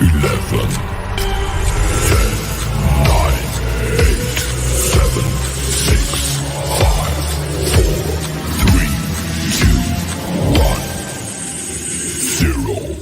11, 10, 9, 8, 7, 6, 5, 4, 3, 2, 1, 0.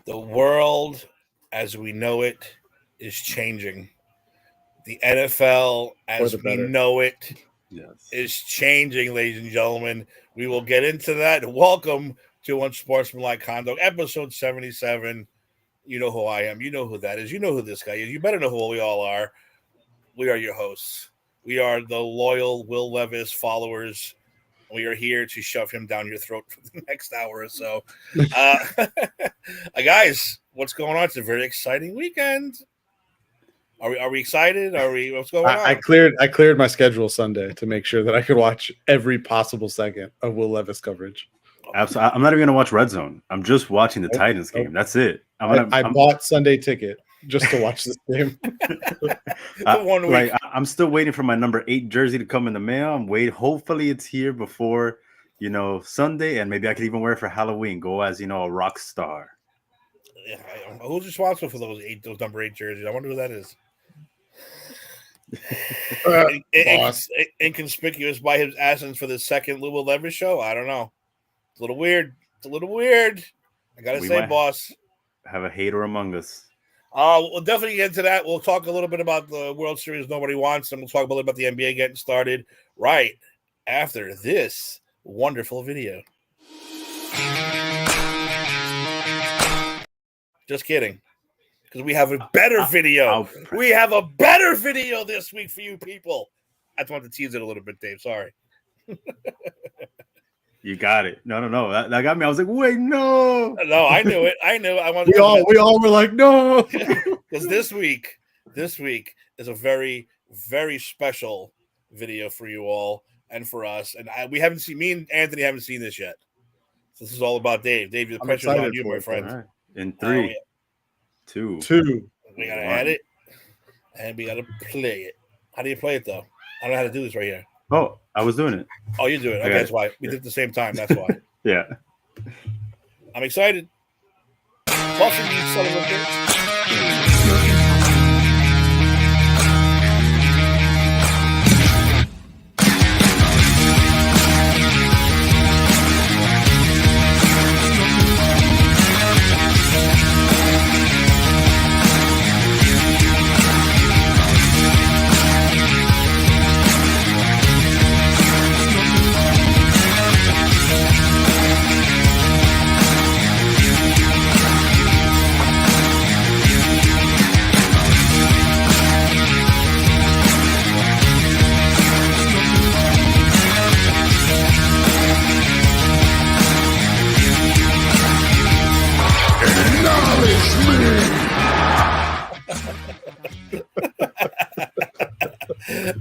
The world as we know it is changing. The NFL as we know it is changing, ladies and gentlemen. We will get into that. Welcome to Unsportsmanlike Conduct, episode 77. You know who I am. You know who that is. You know who this guy is. You better know who we all are. We are your hosts. We are the loyal Will Levis followers. We are here to shove him down your throat for the next hour or so. Guys, what's going on? It's a very exciting weekend. Are we excited? What's going on? I cleared my schedule Sunday to make sure that I could watch every possible second of Will Levis coverage. Absolutely. I'm not even going to watch Red Zone. I'm just watching the Titans game. That's it. I bought Sunday ticket just to watch this game. I'm still waiting for my number 8 jersey to come in the mail. Hopefully it's here before, Sunday, and maybe I could even wear it for Halloween. Go as, a rock star. Yeah, who's responsible for those number 8 jerseys? I wonder who that is. Inconspicuous by his absence for the second Will Levis show. I don't know. It's a little weird. I gotta say, boss. Have a hater among us. We'll definitely get into that. We'll talk a little bit about the World Series nobody wants, and we'll talk a little bit about the NBA getting started right after this wonderful video. Just kidding. Because we have a better video. We have a better video this week for you people. I just wanted to tease it a little bit, Dave. Sorry. You got it. No. That got me. I was like, wait, no. No, I knew it. I wanted we all were like, no. Because this week is a very, very special video for you all and for us. And we haven't seen, me and Anthony haven't seen this yet. So this is all about Dave. Dave, the pressure's on you, my friend. Right. In 3, 2. We gotta add it and we gotta play it. How do you play it though? I don't know how to do this right here. Oh, I was doing it. Oh, you do it. Okay, that's why. We did it at the same time. That's why. Yeah. I'm excited. Buffing you, son of a bitch.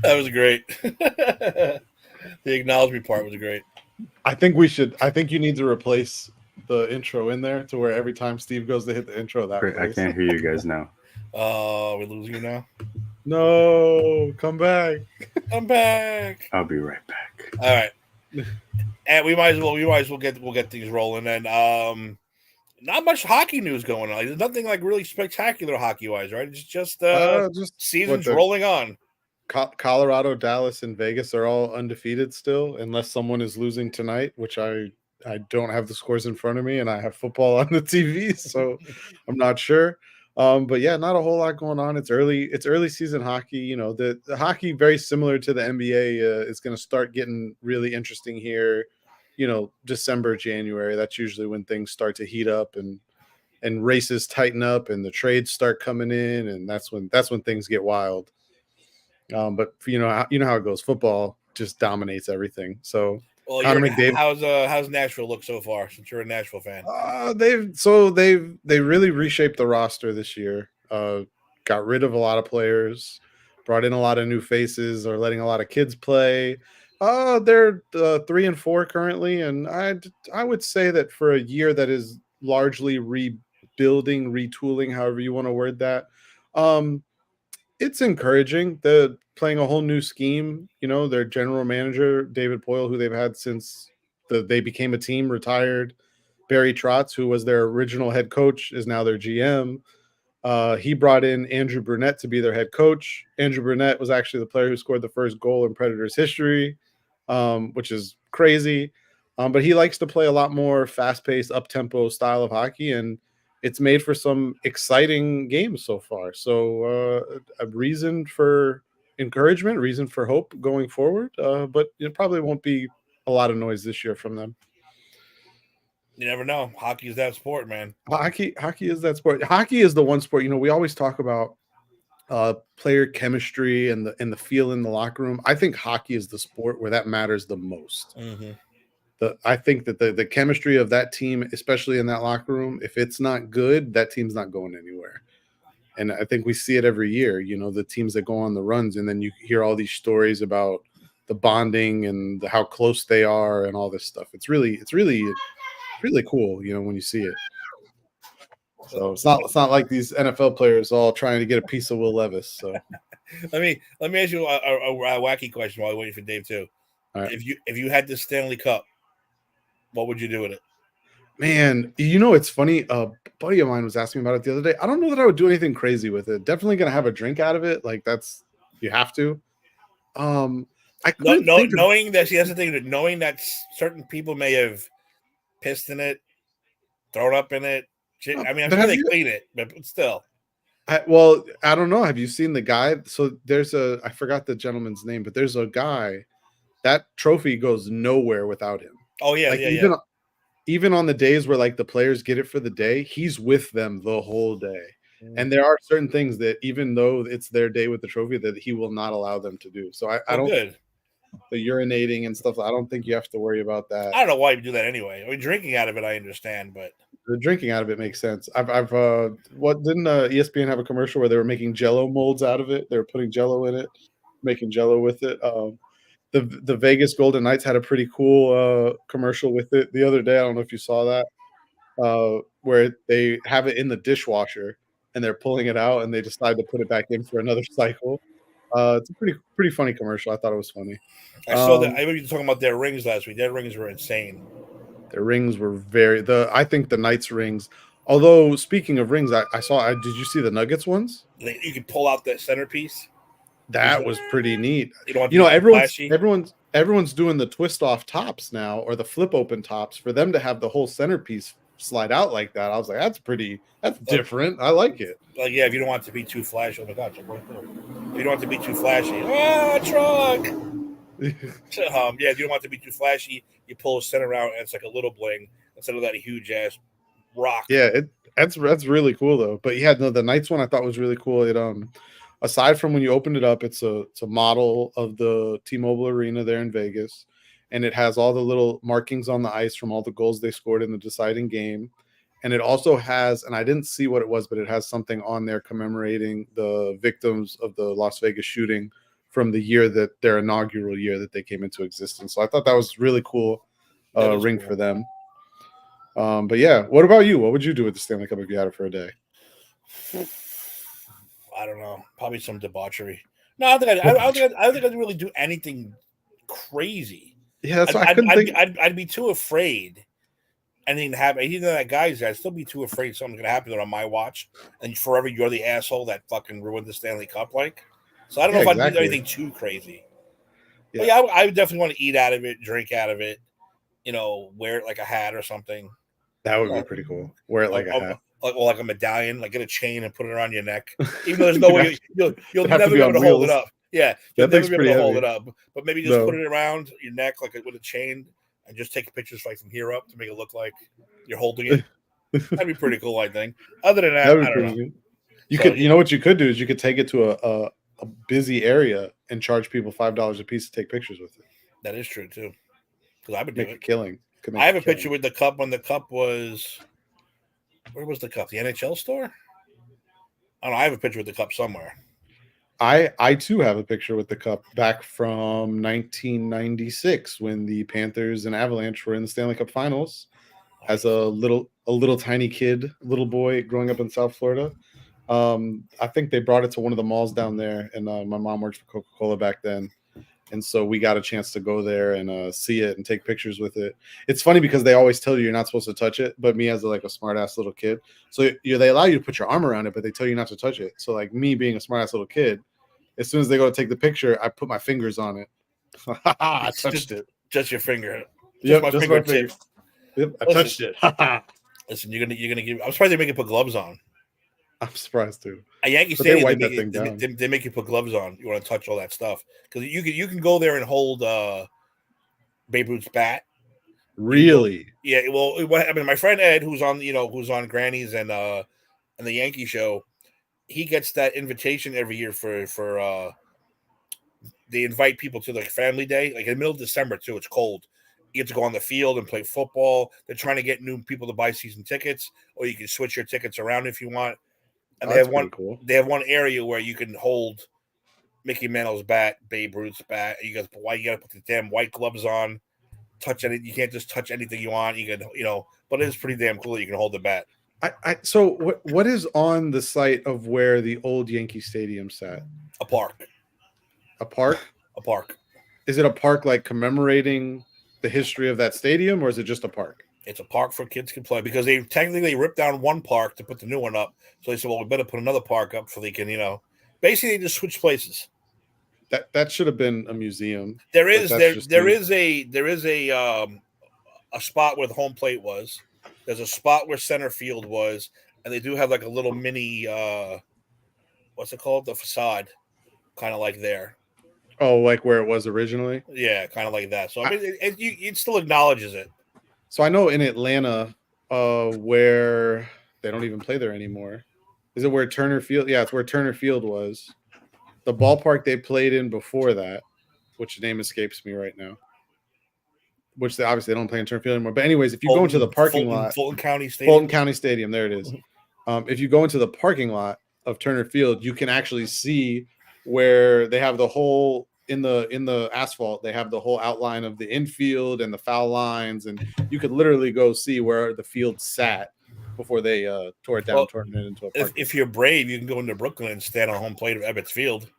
That was great. The acknowledgement part was great. I think you need to replace the intro in there to where every time Steve goes to hit the intro, that I can't hear you guys now. Oh, we're losing you now? No, come back. I'm back. I'll be right back. All right. And we might as well get things rolling. And not much hockey news going on. There's nothing like really spectacular hockey wise, right? It's just season's rolling on. Colorado, Dallas, and Vegas are all undefeated still, unless someone is losing tonight, which I don't have the scores in front of me, and I have football on the TV, so I'm not sure. But yeah, not a whole lot going on. It's early season hockey. The hockey very similar to the NBA is going to start getting really interesting here. December, January. That's usually when things start to heat up and races tighten up and the trades start coming in, and that's when things get wild. But you know how it goes. Football just dominates everything. So, how's Nashville look so far? Since you're a Nashville fan, they really reshaped the roster this year. Got rid of a lot of players, brought in a lot of new faces, or letting a lot of kids play. They're 3-4 currently, and I would say that for a year that is largely rebuilding, retooling, however you want to word that, It's encouraging. They're playing a whole new scheme. You know, their general manager, David Poyle, who they've had since they became a team, retired. Barry Trotz, who was their original head coach, is now their GM. He brought in Andrew Brunette to be their head coach. Andrew Brunette was actually the player who scored the first goal in Predators history, which is crazy. But he likes to play a lot more fast-paced, up-tempo style of hockey, and it's made for some exciting games so far. So a reason for encouragement, reason for hope going forward. But it probably won't be a lot of noise this year from them. You never know. Hockey is that sport, man. Hockey is that sport. Hockey is the one sport, we always talk about player chemistry and the feel in the locker room. I think hockey is the sport where that matters the most. Mm-hmm. I think that the chemistry of that team, especially in that locker room, if it's not good, that team's not going anywhere. And I think we see it every year, the teams that go on the runs, and then you hear all these stories about the bonding and how close they are and all this stuff. It's really cool, when you see it. So it's not like these NFL players all trying to get a piece of Will Levis. So let me ask you a wacky question while we're waiting for Dave too. Right. If you had the Stanley Cup, what would you do with it? Man, it's funny. A buddy of mine was asking me about it the other day. I don't know that I would do anything crazy with it. Definitely gonna have a drink out of it. Like you have to. I couldn't knowing that she has to think that knowing that certain people may have pissed in it, thrown up in it. I mean, I'm sure they clean it, but still. I don't know. Have you seen the guy? So there's I forgot the gentleman's name, but there's a guy. That trophy goes nowhere without him. Oh yeah, even on the days where the players get it for the day, he's with them the whole day. And there are certain things that even though it's their day with the trophy, that he will not allow them to do. So I don't. Good. The urinating and stuff, I don't think you have to worry about that. I don't know why you do that anyway. I mean, drinking out of it, I understand, but the drinking out of it makes sense. What didn't ESPN have a commercial where they were making Jello molds out of it? They were putting Jello in it, making Jello with it. The Vegas Golden Knights had a pretty cool commercial with it the other day. I don't know if you saw that, where they have it in the dishwasher and they're pulling it out and they decide to put it back in for another cycle. It's a pretty funny commercial. I thought it was funny. I saw that. I was talking about their rings last week. Their rings were insane. Their rings were I think the Knights rings. Although speaking of rings, I saw. Did you see the Nuggets ones? You can pull out that centerpiece. That was pretty neat. Everyone's doing the twist off tops now, or the flip open tops, for them to have the whole centerpiece slide out like that. I was like, that's different. I like it. Like, yeah, if you don't want it to be too flashy, oh my god, check right there. If you don't want it to be too flashy, truck. Yeah, if you don't want it to be too flashy, you pull the center out and it's like a little bling instead of that huge ass rock. Yeah, that's really cool though. But yeah, no, the Knights one I thought was really cool. It aside from when you opened it up, it's a model of the T-Mobile Arena there in Vegas, and it has all the little markings on the ice from all the goals they scored in the deciding game. And it also has, and I didn't see what it was, but it has something on there commemorating the victims of the Las Vegas shooting from the year that their inaugural year that they came into existence. So I thought that was really cool ring cool for them. But yeah, what about you? What would you do with the Stanley Cup if you had it for a day? I don't know. Probably some debauchery. No, I don't think I'd really do anything crazy. Yeah, that's I'd be too afraid anything to happen. Even though that guy's there, I'd still be too afraid something's gonna happen on my watch, and forever you're the asshole that fucking ruined the Stanley Cup. So I don't know if I'd do anything too crazy. Yeah. But yeah, I would definitely want to eat out of it, drink out of it. Wear it like a hat or something. That would be pretty cool. Wear it like a hat. Like a medallion, like get a chain and put it around your neck. Even though there's no way you'll never be able to hold it up. Yeah, you'll never be able to hold it up. But maybe just put it around your neck like with a chain and just take pictures from here up to make it look like you're holding it. That'd be pretty cool, I think. Other than that, I don't know. You know what you could do is you could take it to a busy area and charge people $5 a piece to take pictures with it. That is true too. Because I would do make a killing. I have a picture with the cup when the cup was. Where was the cup? The NHL store? I don't know. I have a picture with the cup somewhere. I too have a picture with the cup back from 1996 when the Panthers and Avalanche were in the Stanley Cup Finals. As a little tiny kid, little boy growing up in South Florida, I think they brought it to one of the malls down there, and my mom worked for Coca-Cola back then. And so we got a chance to go there and see it and take pictures with it. It's funny because they always tell you you're not supposed to touch it, but me as a smart ass little kid, so they allow you to put your arm around it, but they tell you not to touch it. So like me being a smart ass little kid, as soon as they go to take the picture, I put my fingers on it. I touched it. Just your finger. Just my finger. Yep, I touched it. Listen, you're gonna give. I'm surprised they make you put gloves on. I'm surprised too. At Yankee Stadium, they make you put gloves on. You want to touch all that stuff because you can go there and hold Babe Ruth's bat. Really? Yeah. Well, my friend Ed, who's on Granny's and the Yankee show, he gets that invitation every year for they invite people to like family day, like in the middle of December too. It's cold. You get to go on the field and play football. They're trying to get new people to buy season tickets, or you can switch your tickets around if you want. And they have one area where you can hold Mickey Mantle's bat, Babe Ruth's bat. You got to put the damn white gloves on. Touch anything. You can't just touch anything you want. You can, but it is pretty damn cool that you can hold the bat. So what is on the site of where the old Yankee Stadium sat? A park. A park? A park. Is it a park like commemorating the history of that stadium, or is it just a park? It's a park for kids can play because they technically ripped down one park to put the new one up. So they said, well, we better put another park up so they can, basically they just switch places. That should have been a museum. There is a spot where the home plate was. There's a spot where center field was, and they do have like a little mini what's it called? The facade, kind of like there. Oh, like where it was originally? Yeah, kind of like that. So I mean, it still acknowledges it. So I know in Atlanta, where they don't even play there anymore. Is it where Turner Field? Yeah, it's where Turner Field was. The ballpark they played in before that, which name escapes me right now. Which they obviously don't play in Turner Field anymore. But anyways, if you go into the parking lot, Fulton County Stadium, there it is. If you go into the parking lot of Turner Field, you can actually see where they have the whole in the asphalt. They have the whole outline of the infield and the foul lines, and you could literally go see where the field sat before they tore it down, turning it into a park. If you're brave, you can go into Brooklyn and stand on home plate of Ebbets Field,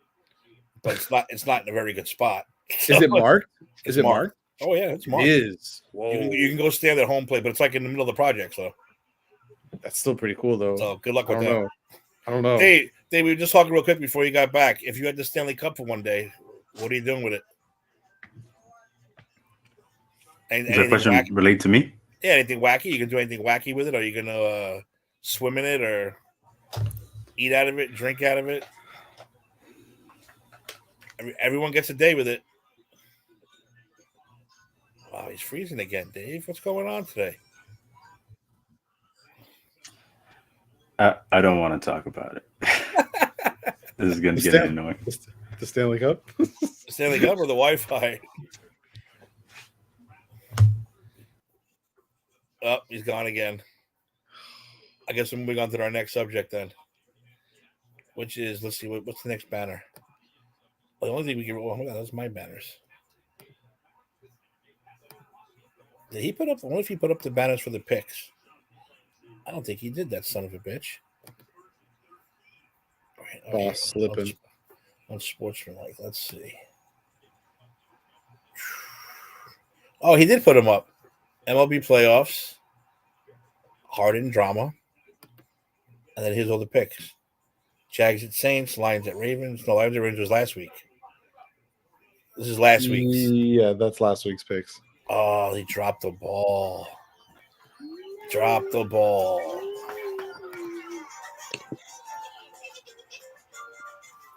but it's not in a very good spot. So, is it marked? Is it marked? Oh yeah, it's marked. It is. Whoa. You can go stand at home plate, but it's like in the middle of the project. So that's still pretty cool, though. So good luck with that. I don't know. Hey, we were just talking real quick before you got back. If you had the Stanley Cup for one day, what are you doing with it? Does that question relate to me? Yeah, anything wacky? You can do anything wacky with it? Are you gonna swim in it or eat out of it, drink out of it? Everyone gets a day with it. Wow, he's freezing again, Dave. What's going on today? I don't want to talk about it. This is going to get annoying. The Stanley Cup? The Stanley Cup or the Wi-Fi? Oh, he's gone again. I guess we're moving on to our next subject then, which is, let's see, what's the next banner? Well, the only thing we can, hold on, those are my banners. Did he put up, I wonder if he put up the banners for the picks. I don't think he did, that son of a bitch. Boss slipping. Unsportsmanlike, let's see. Oh, he did put them up. MLB playoffs, Harden drama, and then here's all the picks. Jags at Saints, Lions at Ravens. No, Lions at Ravens was last week. This is last week's. Yeah, that's last week's picks. Oh, he dropped the ball. Dropped the ball.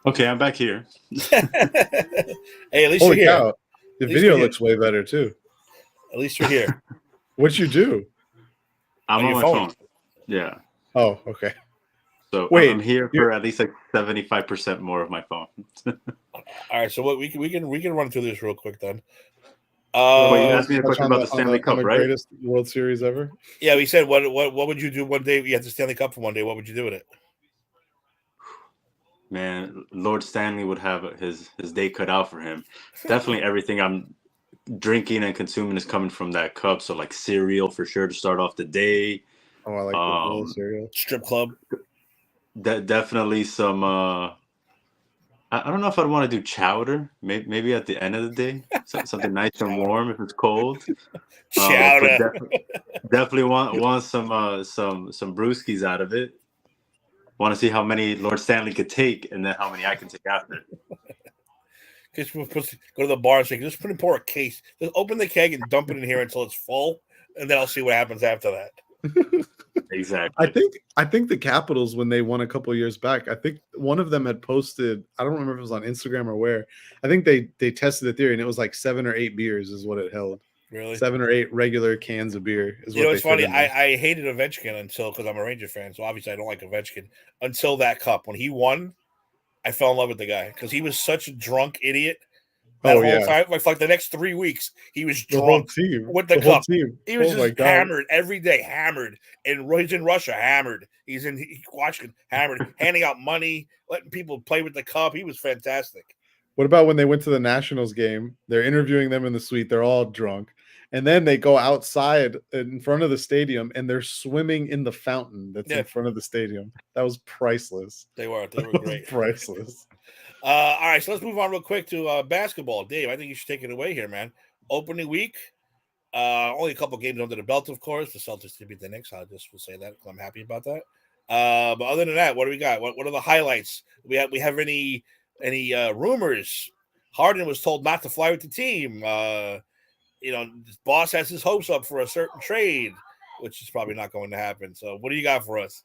Okay, I'm back here. Hey, at least Holy you're cow. here. The video looks way better, too. At least you're here. What'd you do? I'm on my phone. Yeah. Oh, okay. So wait, I'm here for at least like 75% more of my phone. All right, so what we can run through this real quick then. Wait, you asked me a question about the Stanley Cup, right? Greatest World Series ever. Yeah, we said what would you do one day? You had the Stanley Cup for one day. What would you do with it? Man, Lord Stanley would have his day cut out for him. Definitely everything I'm drinking and consuming is coming from that cup. So like cereal for sure to start off the day. Oh, I like the cereal. Strip club. Definitely some. I don't know if I'd want to do chowder. Maybe at the end of the day, something nice and warm if it's cold. But Chowder. definitely want some brewskis out of it. Want to see how many Lord Stanley could take, and then how many I can take after. Just go to the bar and say, just pour a case. Just open the keg and dump it in here until it's full, and then I'll see what happens after that. Exactly. I think the Capitals, when they won a couple of years back, I think one of them had posted, I don't remember if it was on Instagram or where. I think they tested the theory, and it was like 7 or 8 beers is what it held. Really? 7 or 8 regular cans of beer is what it's funny. I hated Ovechkin because I'm a Ranger fan, so obviously I don't like Ovechkin until that cup. When he won, I fell in love with the guy because he was such a drunk idiot. That whole time, like the next 3 weeks, he was drunk with the cup. He was just hammered every day, hammered. And he's in Russia, hammered. He's in Washington, hammered, handing out money, letting people play with the cup. He was fantastic. What about when they went to the Nationals game? They're interviewing them in the suite. They're all drunk. And then they go outside in front of the stadium and they're swimming in the fountain that's in front of the stadium. That was priceless. They were great. Priceless. All right, so let's move on real quick to basketball. Dave, I think you should take it away here, man. Opening week, only a couple games under the belt, of course. The Celtics did beat the Knicks. I just will say that because I'm happy about that. But other than that, what do we got? What are the highlights? We have any rumors? Harden was told not to fly with the team. His boss has his hopes up for a certain trade, which is probably not going to happen. So what do you got for us?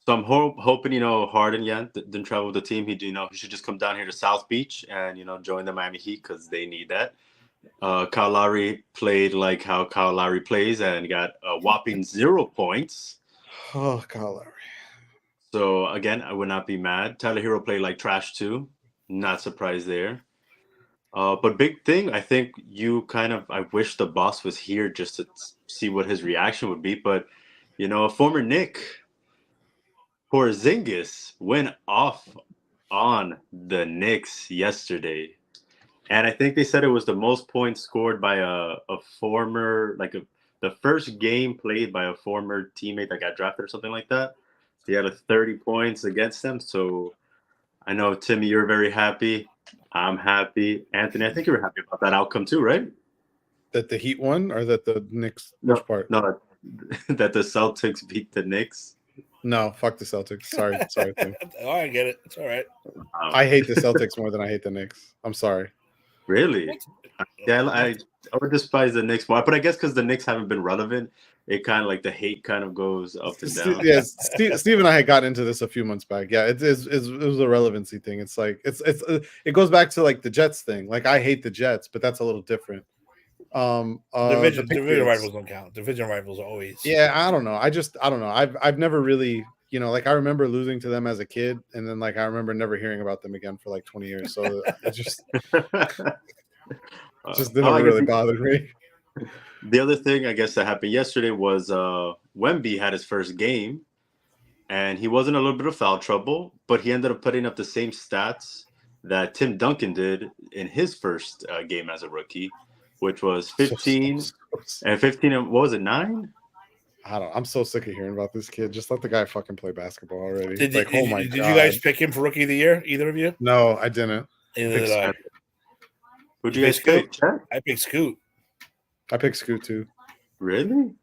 So I'm hoping, Harden, didn't travel with the team. He should just come down here to South Beach and, join the Miami Heat because they need that. Kyle Lowry played like how Kyle Lowry plays and got a whopping 0 points. Oh, Kyle Lowry. So, again, I would not be mad. Tyler Hero played like trash too. Not surprised there. But big thing, I think I wish the boss was here just to see what his reaction would be. But, a former Knick, Porzingis, went off on the Knicks yesterday. And I think they said it was the most points scored by a former, the first game played by a former teammate that got drafted or something like that. He had 30 points against them. So I know, Timmy, you're very happy. I'm happy. Anthony, I think you were happy about that outcome too, right? That the Heat won or that the Knicks? Which part? No, that the Celtics beat the Knicks. No, fuck the Celtics. Sorry, Tim. Oh, I get it. It's all right. I hate the Celtics more than I hate the Knicks. I'm sorry. Really? Yeah, I would despise the Knicks more, but I guess because the Knicks haven't been relevant, it kind of like the hate kind of goes up and down. Yeah, Steve and I had got into this a few months back. Yeah, it was a relevancy thing. It's like it goes back to like the Jets thing. Like I hate the Jets, but that's a little different. Division rivals don't count. Division rivals always. Yeah, I don't know. I don't know. I've never really, like I remember losing to them as a kid, and then like I remember never hearing about them again for like 20 years. So it just didn't really bother me. The other thing I guess that happened yesterday was Wemby had his first game, and he was in a little bit of foul trouble, but he ended up putting up the same stats that Tim Duncan did in his first game as a rookie, which was 15 and 15 and what was it, 9? I'm so sick of hearing about this kid. Just let the guy fucking play basketball already. Did you guys pick him for rookie of the year? Either of you? No, I didn't. Neither did I. Who'd you guys pick? I picked Scoot. I picked Scoot too. Really?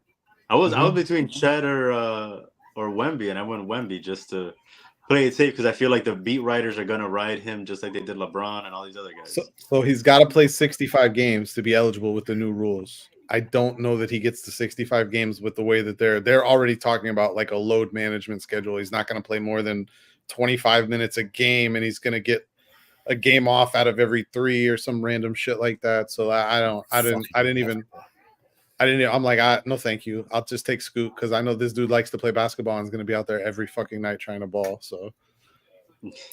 I was between Chet or Wemby, and I went Wemby just to play it safe because I feel like the beat writers are gonna ride him just like they did LeBron and all these other guys. So he's got to play 65 games to be eligible with the new rules. I don't know that he gets to 65 games with the way that they're already talking about like a load management schedule. He's not going to play more than 25 minutes a game, and he's going to get a game off out of every 3 or some random shit like that. So I'm like, no, thank you. I'll just take Scoot because I know this dude likes to play basketball and is going to be out there every fucking night trying to ball. So,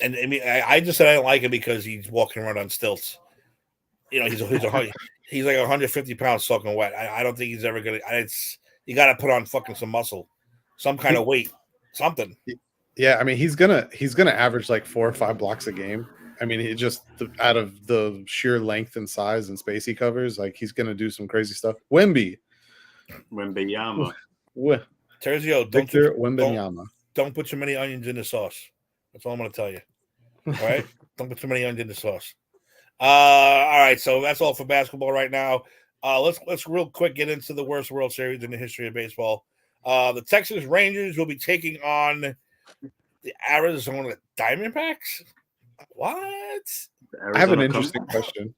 and I mean, I just said I don't like him because he's walking around on stilts. He's like 150 pounds soaking wet. I don't think he's ever gonna. You got to put on fucking some muscle, some kind of weight, something. Yeah, I mean, he's gonna average like 4 or 5 blocks a game. I mean, he just out of the sheer length and size and space he covers, like he's gonna do some crazy stuff. Wembyama. Terzio, don't put too many onions in the sauce. That's all I'm going to tell you. All right? Don't put too many onions in the sauce. All right, so that's all for basketball right now. Let's real quick get into the worst World Series in the history of baseball. The Texas Rangers will be taking on the Arizona Diamondbacks. What? I have an interesting question.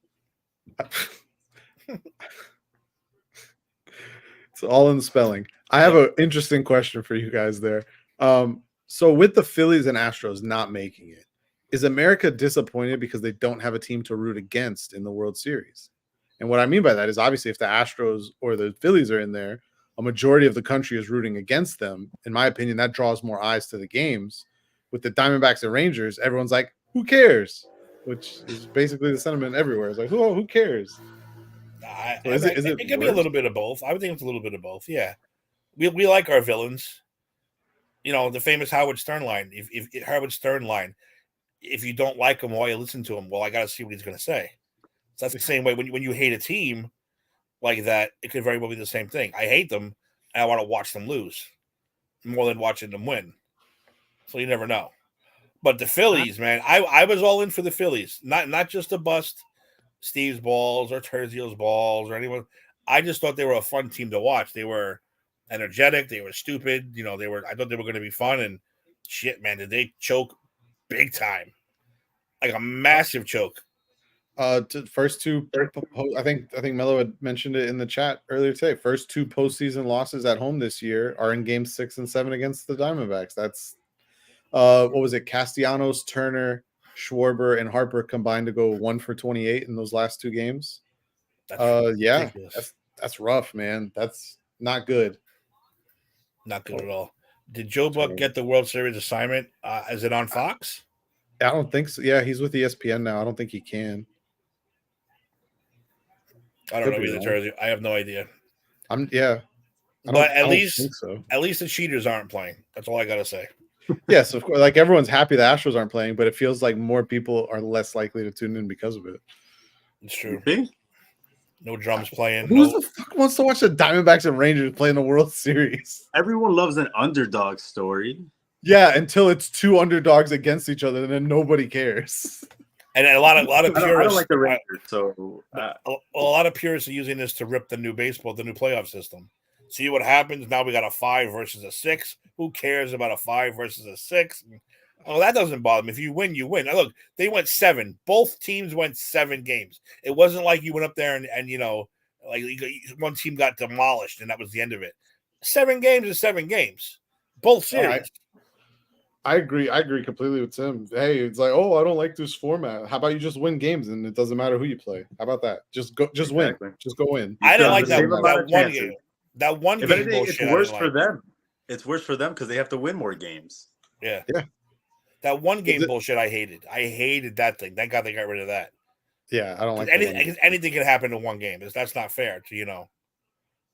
It's all in the spelling. I have an interesting question for you guys there. So with the Phillies and Astros not making it, is America disappointed because they don't have a team to root against in the World Series? And what I mean by that is obviously if the Astros or the Phillies are in there, a majority of the country is rooting against them. In my opinion, that draws more eyes to the games. With the Diamondbacks and Rangers, everyone's like, who cares? Which is basically the sentiment everywhere. It's like, who cares? It can be a little bit of both. I would think it's a little bit of both. Yeah. We like our villains. You know, the famous Howard Stern line. If Howard Stern line, if you don't like him, why you listen to him? Well, I got to see what he's going to say. So that's the same way when you hate a team like that, it could very well be the same thing. I hate them, and I want to watch them lose more than watching them win. So you never know. But the Phillies, man, I was all in for the Phillies. Not just to bust Steve's balls or Terzio's balls or anyone. I just thought they were a fun team to watch. They were energetic. They were stupid. You know, I thought they were going to be fun. And shit, man, did they choke big time? Like a massive choke. First two, I think Mello had mentioned it in the chat earlier today. First two postseason losses at home this year are in games 6 and 7 against the Diamondbacks. That's what was it? Castellanos, Turner, Schwarber, and Harper combined to go 1 for 28 in those last two games. Yeah, that's rough, man. That's not good. Not good at all. Did Joe Buck get the World Series assignment? Is it on Fox? I don't think so. Yeah, he's with ESPN now. I don't think he can. I don't know either, Terzio. I have no idea. But at least the cheaters aren't playing. That's all I gotta say. Yes, of course. Like everyone's happy the Astros aren't playing, but it feels like more people are less likely to tune in because of it. It's true. No drums playing. Who the fuck wants to watch the Diamondbacks and Rangers play in the World Series? Everyone loves an underdog story. Yeah, until it's two underdogs against each other, and then nobody cares. And a lot of purists. I don't like the Rangers, so a lot of purists are using this to rip the new playoff system. See what happens now? We got a 5 versus a 6. Who cares about a 5 versus a 6? Oh, that doesn't bother me. If you win, you win. Now, look, they went 7. Both teams went 7 games. It wasn't like you went up there and you know, like one team got demolished and that was the end of it. 7 games is 7 games. Both series. I agree completely with Tim. Hey, it's like, oh, I don't like this format. How about you just win games and it doesn't matter who you play? How about that? Just win. Just go in. I didn't like that one game. That one game anything, bullshit. It's worse for them. It's worse for them because they have to win more games. Yeah. That one game bullshit I hated. I hated that thing. Thank God they got rid of that. Yeah, I don't like anything can happen in one game. That's not fair to, you know,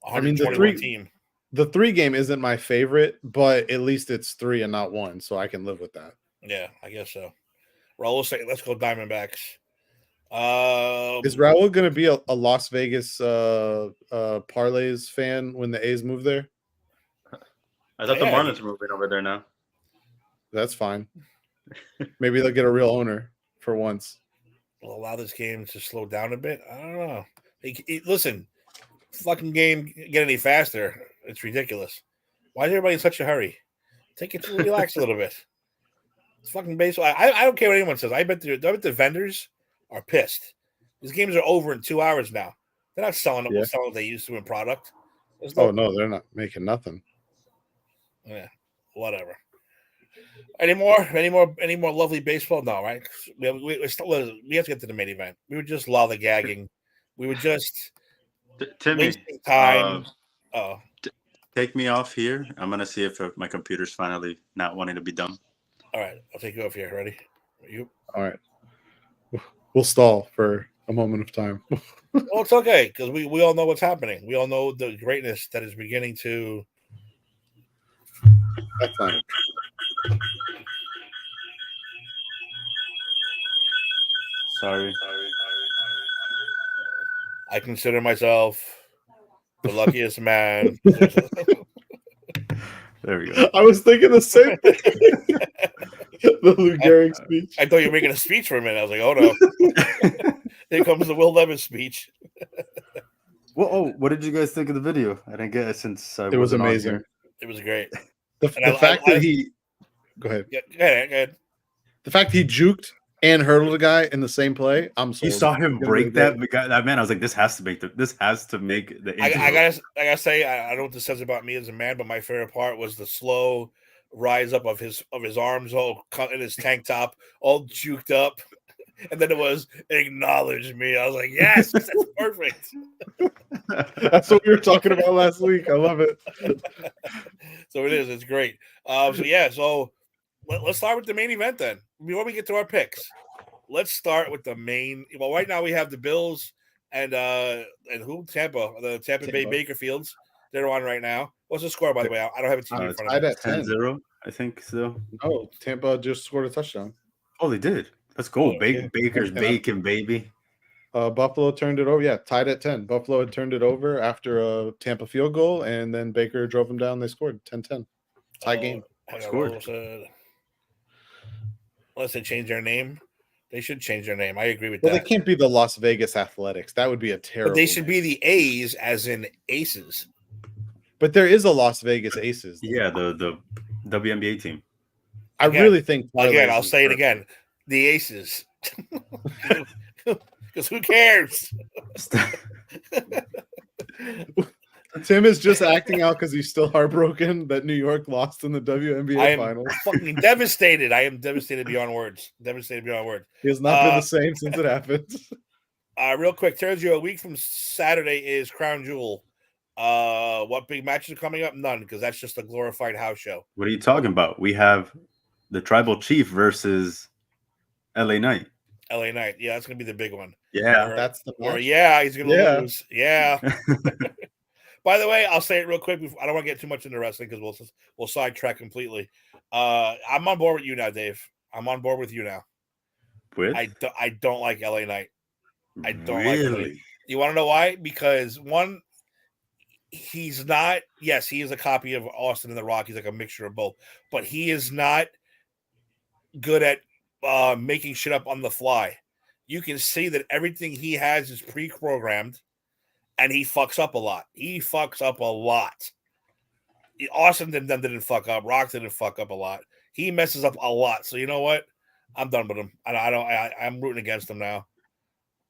121 team. The 3 game isn't my favorite, but at least it's 3 and not 1, so I can live with that. Yeah, I guess so. Raul say, let's go Diamondbacks. Is Raul going to be a Las Vegas Parlays fan when the A's move there? I thought the Marlins were moving over there now. That's fine. Maybe they'll get a real owner for once. Will allow this game to slow down a bit. I don't know. Listen, fucking game get any faster. It's ridiculous. Why is everybody in such a hurry? Take it to relax a little bit. It's fucking baseball. I don't care what anyone says. I bet the vendors are pissed. These games are over in 2 hours now. They're not selling what they used to in product. No, they're not making nothing. Yeah, whatever. Any more lovely baseball? No, right? We have to get to the main event. We were just lollygagging. We were just wasting time. Take me off here. I'm gonna see if my computer's finally not wanting to be done. All right, I'll take you off here. Ready? You? All right. We'll stall for a moment of time. Well, it's okay because we all know what's happening. We all know the greatness that is beginning to. That's fine. Sorry. I consider myself the luckiest man. There we go. I was thinking the same thing. The Lou Gehrig speech. I thought you were making a speech for a minute. I was like, oh no. Here comes the Will Levis speech. Well, what did you guys think of the video? I didn't get it since I It was wasn't on amazing. here. It was great. The fact that he go ahead. Yeah, go ahead. The fact he juked and hurdled a guy in the same play. I'm sold. You saw him break that man. I was like, this has to make the. I gotta say, I don't know what this says about me as a man, but my favorite part was the slow rise up of his arms, all cut in his tank top, all juked up, and then it was acknowledge me. I was like, yes, that's perfect. That's what we were talking about last week. I love it. So it is. It's great. So let's start with the main event then. Before we get to our picks, let's start with the main. Well, right now we have the Bills and Tampa, the Tampa Bay Bakerfields. They're on right now. What's the score, by the way? I don't have a TV in front of me. At 10-0, I think so. Oh, Tampa just scored a touchdown. Oh, they did. Let's go. Baker's bacon, baby. Buffalo turned it over. Yeah, tied at 10. Buffalo had turned it over after a Tampa field goal, and then Baker drove them down. They scored 10-10. Tie game. Scored. Unless they change their name. They should change their name. I agree with that. Well, they can't be the Las Vegas Athletics. That would be a terrible But they should be the A's, as in Aces. But there is a Las Vegas Aces. Yeah, the WNBA team. I really think. I'll say it again. The Aces. Because who cares? Tim is just acting out because he's still heartbroken that New York lost in the WNBA finals. Fucking devastated. I am devastated beyond words. He has not been the same since it happened. Real quick, Sergio, a week from Saturday is Crown Jewel. What big matches are coming up? None, because that's just a glorified house show. What are you talking about? We have the Tribal Chief versus LA Knight. LA Knight. Yeah, that's going to be the big one. Yeah. That's the match. He's going to lose. Yeah. By the way, I'll say it real quick. I don't want to get too much into wrestling because we'll sidetrack completely. I'm on board with you now, Dave. I'm on board with you now. With? I don't like LA Knight. I don't really? like LA. You want to know why? Because one, he's not. Yes, he is a copy of Austin and The Rock. He's like a mixture of both, but he is not good at making shit up on the fly. You can see that everything he has is pre-programmed. And he fucks up a lot. Austin didn't fuck up. Rock didn't fuck up a lot. He messes up a lot. So you know what? I'm done with him. I'm rooting against him now.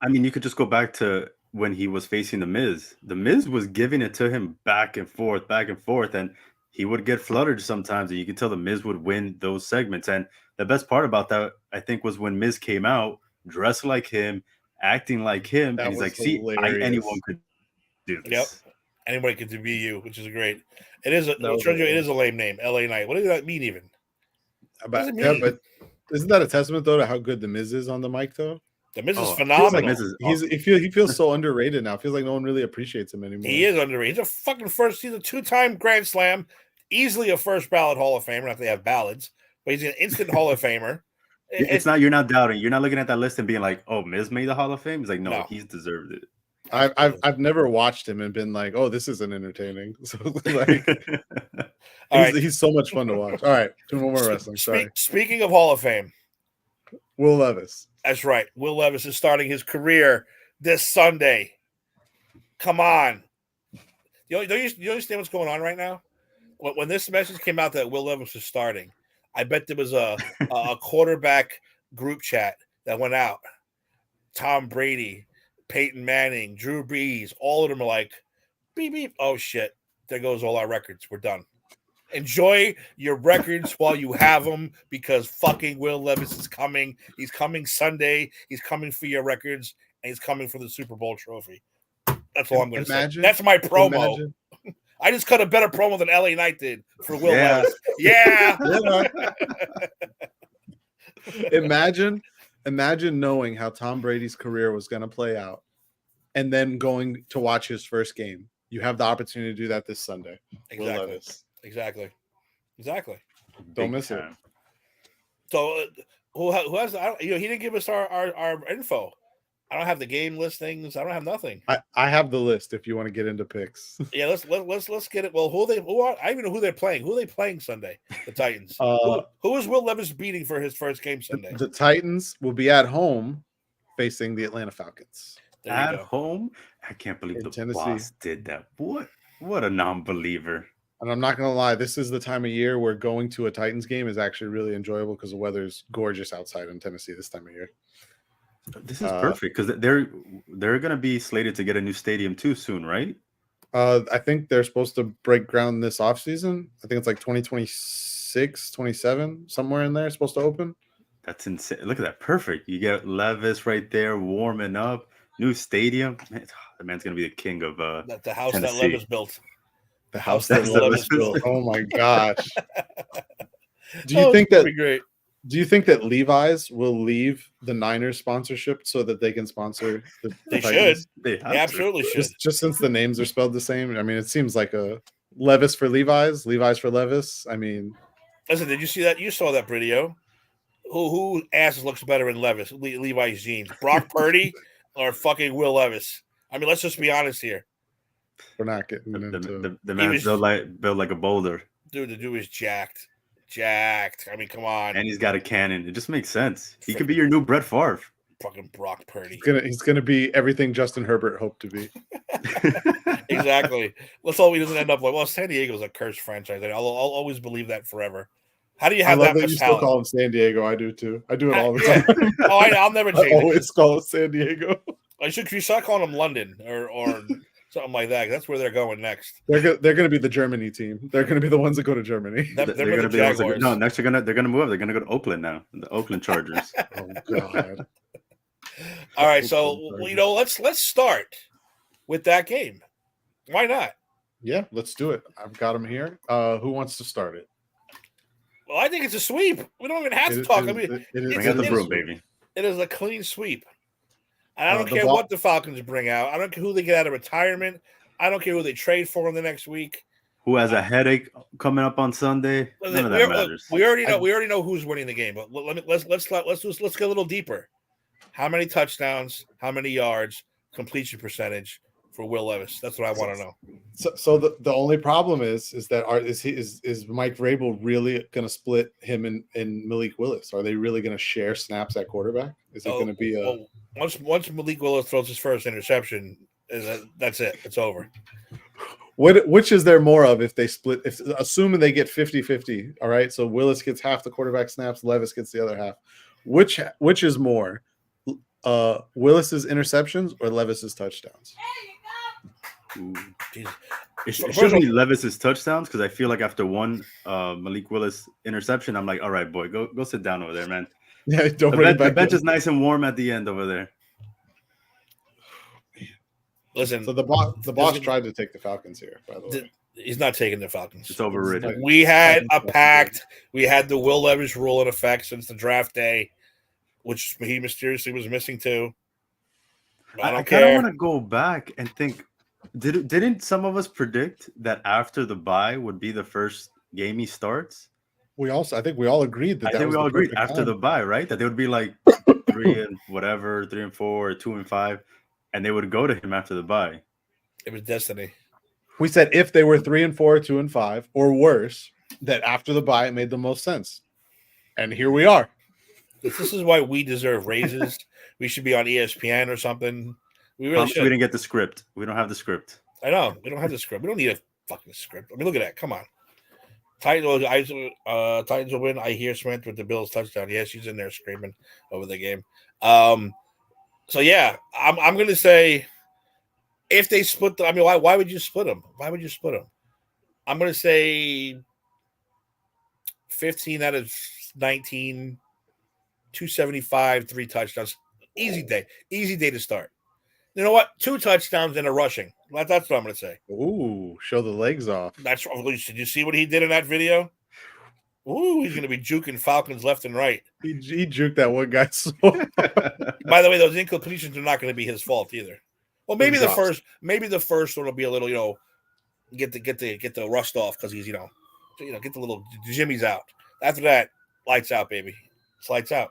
I mean, you could just go back to when he was facing The Miz. The Miz was giving it to him back and forth, and he would get fluttered sometimes. And you could tell The Miz would win those segments. And the best part about that, I think, was when Miz came out, dressed like him, acting like him. And he's like, hilarious. Anyone could do this. Yep. Anybody could be you, which is great. It is a lame name, LA Knight. What does that mean even? But isn't that a testament though to how good The Miz is on the mic though? The Miz is phenomenal. He feels so underrated now. Feels like no one really appreciates him anymore. He is underrated. He's a fucking he's a 2-time Grand Slam, easily a first ballot Hall of Famer. Not that they have ballots, but he's an instant Hall of Famer. You're not doubting. You're not looking at that list and being like, oh, Miz made the Hall of Fame. He's like, no. He's deserved it. I've never watched him and been like, oh, this isn't entertaining. So like, he's so much fun to watch. All right, two more wrestling. Sorry. Speaking of Hall of Fame, Will Levis. That's right. Will Levis is starting his career this Sunday. Come on. You understand what's going on right now? When this message came out that Will Levis was starting, I bet there was a quarterback group chat that went out. Tom Brady, Peyton Manning, Drew Brees, all of them are like, beep, beep. Oh, shit. There goes all our records. We're done. Enjoy your records while you have them because fucking Will Levis is coming. He's coming Sunday. He's coming for your records, and he's coming for the Super Bowl trophy. That's all I'm going to say. That's my promo. I just cut a better promo than LA Knight did for Will Levis. Yeah. Imagine knowing how Tom Brady's career was going to play out and then going to watch his first game. You have the opportunity to do that this Sunday. Exactly. Don't miss it. So, who has? He didn't give us our info. I don't have the game listings. I don't have nothing. I have the list if you want to get into picks. Yeah, let's get it. Well, I even know who they're playing. Who are they playing Sunday? The Titans. Who is Will Levis beating for his first game Sunday? The Titans will be at home facing the Atlanta Falcons. At home? I can't believe the Tennessee. boss did that. What a non-believer. And I'm not going to lie, this is the time of year where going to a Titans game is actually really enjoyable because the weather's gorgeous outside in Tennessee this time of year. This is perfect because they're going to be slated to get a new stadium too soon, right? I think they're supposed to break ground this offseason. I think it's like 2026, 27, somewhere in there. It's supposed to open. That's insane. Look at that. Perfect. You get Levis right there warming up. New stadium. Man, the man's going to be the king of the house Tennessee. that Levis built. The house that Levis built. Oh my gosh. Do you think that? Great. Do you think that Levi's will leave the Niners sponsorship so that they can sponsor the They Titans? should. They absolutely should. Just since the names are spelled the same. I mean, it seems like a Levis for Levi's, Levi's for Levis. I mean, listen, did you see that? You saw that video. Who ass looks better in Levi's jeans? Brock Purdy or fucking Will Levis? I mean, let's just be honest here. We're not getting into the man's built like a boulder. Dude, the dude is jacked. I mean, come on. And he's got a cannon. It just makes sense. He could be your new Brett Favre. Fucking Brock Purdy. He's gonna be everything Justin Herbert hoped to be. Exactly. Let's hope he doesn't end up like, well, San Diego's a cursed franchise. I'll always believe that forever. How do you have that much you talent? still call him San Diego? I do too. I do it all the time. Oh, I'll never change it. I always call it San Diego. I should start calling them London or something like that. That's where they're going next. They're going to be the Germany team. They're going to be the ones that go to Germany. They're going to be Jaguars. No, next they're going to move. They're going to go to Oakland now. The Oakland Chargers. Oh God. All right, so let's start with that game. Why not? Yeah, let's do it. I've got them here. Who wants to start it? Well, I think it's a sweep. We don't even have to talk. I mean, bring out the broom, baby. It is a clean sweep. And I don't care what the Falcons bring out. I don't care who they get out of retirement. I don't care who they trade for in the next week. Who has a headache coming up on Sunday? None of that matters. We already know who's winning the game. But let's get a little deeper. How many touchdowns? How many yards? Completion percentage for Will Levis. That's what I want to know. So the only problem is that is Mike Vrabel really going to split him and Malik Willis? Are they really going to share snaps at quarterback? Is it going to be once Malik Willis throws his first interception? That's it. It's over. Which is there more of if they split? If assuming they get 50-50, all right. So Willis gets half the quarterback snaps, Levis gets the other half. Which is more? Willis's interceptions or Levis's touchdowns? It should be Levis's touchdowns because I feel like after one Malik Willis interception, I'm like, all right, boy, go sit down over there, man. Yeah, don't bring it back. The bench is nice and warm at the end over there. Listen, so the boss tried to take the Falcons here, by the way. He's not taking the Falcons. It's overridden. We had a pact. We had the Will Levis rule in effect since the draft day, which he mysteriously was missing too. I kind of want to go back and think. Didn't some of us predict that after the bye would be the first game he starts? I think we all agreed that. I think we all agreed after the bye, right? That they would be like 3 and 4, or 2 and 5, and they would go to him after the bye. It was destiny. We said if they were 3 and 4, 2 and 5, or worse, that after the bye it made the most sense. And here we are. This is why we deserve raises. We should be on ESPN or something. We really should. We didn't get the script. We don't have the script. I know. We don't have the script. We don't need a fucking script. I mean, look at that. Come on. Titans will win. I hear Smith with the Bills touchdown. Yeah, she's in there screaming over the game. So yeah, I'm gonna say if they split them, I mean, why would you split them? Why would you split them? I'm gonna say 15 out of 19, 275, 3 touchdowns. Easy day to start. You know what? 2 touchdowns and a rushing. That's what I'm going to say. Ooh, show the legs off. That's. Did you see what he did in that video? Ooh, he's going to be juking Falcons left and right. He juked that one guy so. By the way, those incompletions are not going to be his fault either. Well, maybe the first one will be a little, get the rust off because he's, get the little jimmies out. After that, lights out, baby. It's lights out.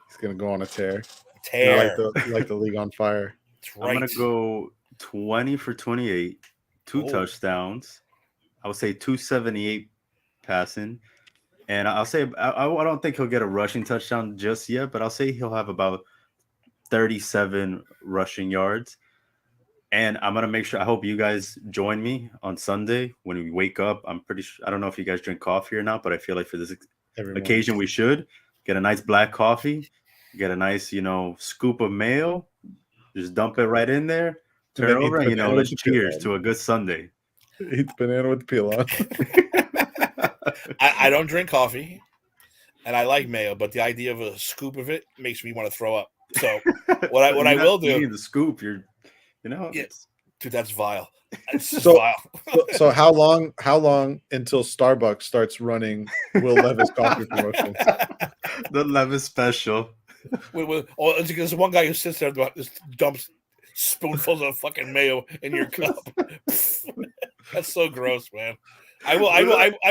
He's going to go on a tear. Tear. Like the league on fire. That's right. I'm gonna go 20 for 28, two touchdowns. I would say 278 passing, and I'll say I don't think he'll get a rushing touchdown just yet, but I'll say he'll have about 37 rushing yards. And I'm gonna make sure. I hope you guys join me on Sunday when we wake up. I'm pretty sure. I don't know if you guys drink coffee or not, but I feel like for this occasion we should get a nice black coffee, get a nice scoop of mayo, just dump it right in there, turn it over, and let's cheers to a good Sunday. Eat the banana with the peel on. I don't drink coffee, and I like mayo, but the idea of a scoop of it makes me want to throw up. So what I will do, the scoop, dude, that's vile. It's just vile. So how long until Starbucks starts running Will Levis coffee promotions? The Levis special. There's one guy who sits there and just dumps spoonfuls of fucking mayo in your cup. That's so gross, man. I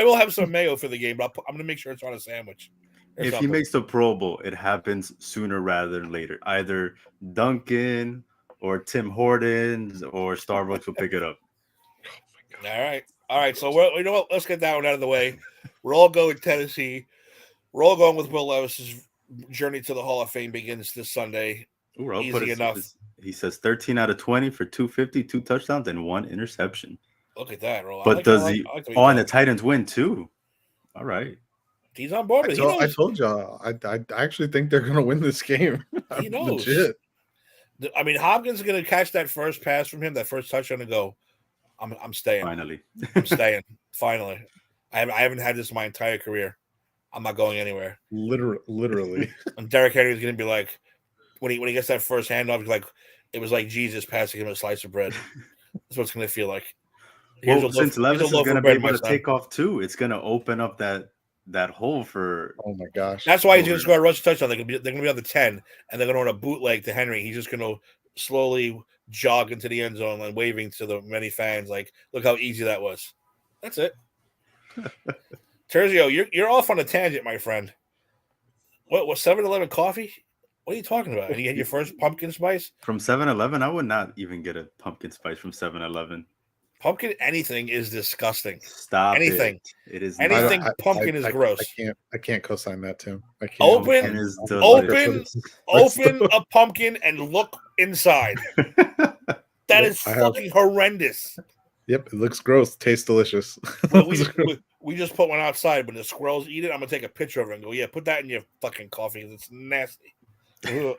will have some mayo for the game, but I'm gonna make sure it's on a sandwich. If he makes the Pro Bowl, it happens sooner rather than later. Either Duncan or Tim Hortons or Starbucks will pick it up. All right. So you know what? Let's get that one out of the way. We're all going Tennessee. We're all going with Will Levis's journey to the Hall of Fame begins this Sunday. Ooh, Easy enough. He says 13 out of 20 for 250, 2 touchdowns, and 1 interception. Look at that, Roll. But and the Titans win too. All right. He's on board. I told y'all. I actually think they're going to win this game. He knows. Legit. I mean, Hopkins is going to catch that first pass from him, that first touchdown, and go, I'm staying. Finally. I'm staying. Finally. I haven't had this my entire career. I'm not going anywhere. Literally. And Derrick Henry's going to be like, when he gets that first handoff, he's like, it was like Jesus passing him a slice of bread. That's what it's going to feel like. Since Levis is going to be able to take off too, it's going to open up that hole for. Oh my gosh! That's why he's going to score a rush touchdown. They're going to be on the 10, and they're going to run a bootleg to Henry. He's just going to slowly jog into the end zone and waving to the many fans, like, "Look how easy that was." That's it. Terzio, you're off on a tangent, my friend. What 7-Eleven coffee? What are you talking about? And you had your first pumpkin spice from 7-Eleven? I would not even get a pumpkin spice from 7-Eleven. Pumpkin anything is disgusting. Stop anything. It is anything pumpkin is gross. I can't co-sign that, Tim. I can't. Open a pumpkin and look inside. That is fucking horrendous. Yep, it looks gross. Tastes delicious. We just put one outside. When the squirrels eat it, I'm gonna take a picture of it and go, "Yeah, put that in your fucking coffee. It's nasty." I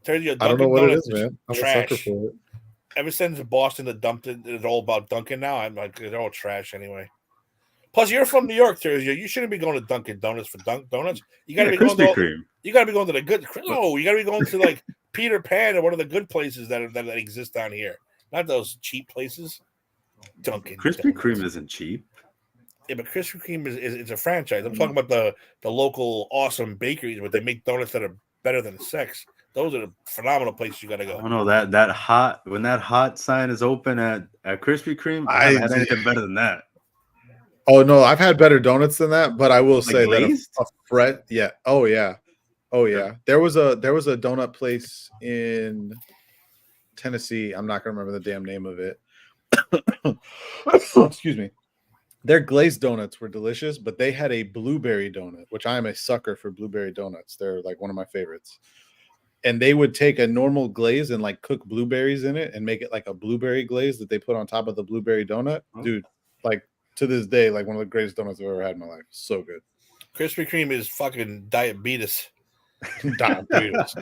don't know what it is, man. I'm trash. a sucker for it. Ever since Boston dumped it, it's all about Dunkin' now. I'm like, they're all trash anyway. Plus, you're from New York, Terzio. You shouldn't be going to Dunkin' Donuts for Donuts. You got to be going to You got to be going to the good. No, you got to be going to like Peter Pan or one of the good places that exist down here. Not those cheap places. Dunkin' Krispy Kreme isn't cheap. Yeah, but Krispy Kreme is a franchise. I'm talking about the local awesome bakeries where they make donuts that are better than sex. Those are the phenomenal places you got to go. I don't know that hot when that hot sign is open at Krispy Kreme. I haven't had anything better than that. Oh no, I've had better donuts than that, but I will say that a fret. Yeah. Oh yeah. There was a donut place in Tennessee. I'm not gonna remember the damn name of it. Excuse me. Their glazed donuts were delicious, but they had a blueberry donut, which I am a sucker for blueberry donuts. They're like one of my favorites. And they would take a normal glaze and like cook blueberries in it and make it like a blueberry glaze that they put on top of the blueberry donut. Dude, like to this day, like one of the greatest donuts I've ever had in my life. So good. Krispy Kreme is fucking diabetes. Diabetes.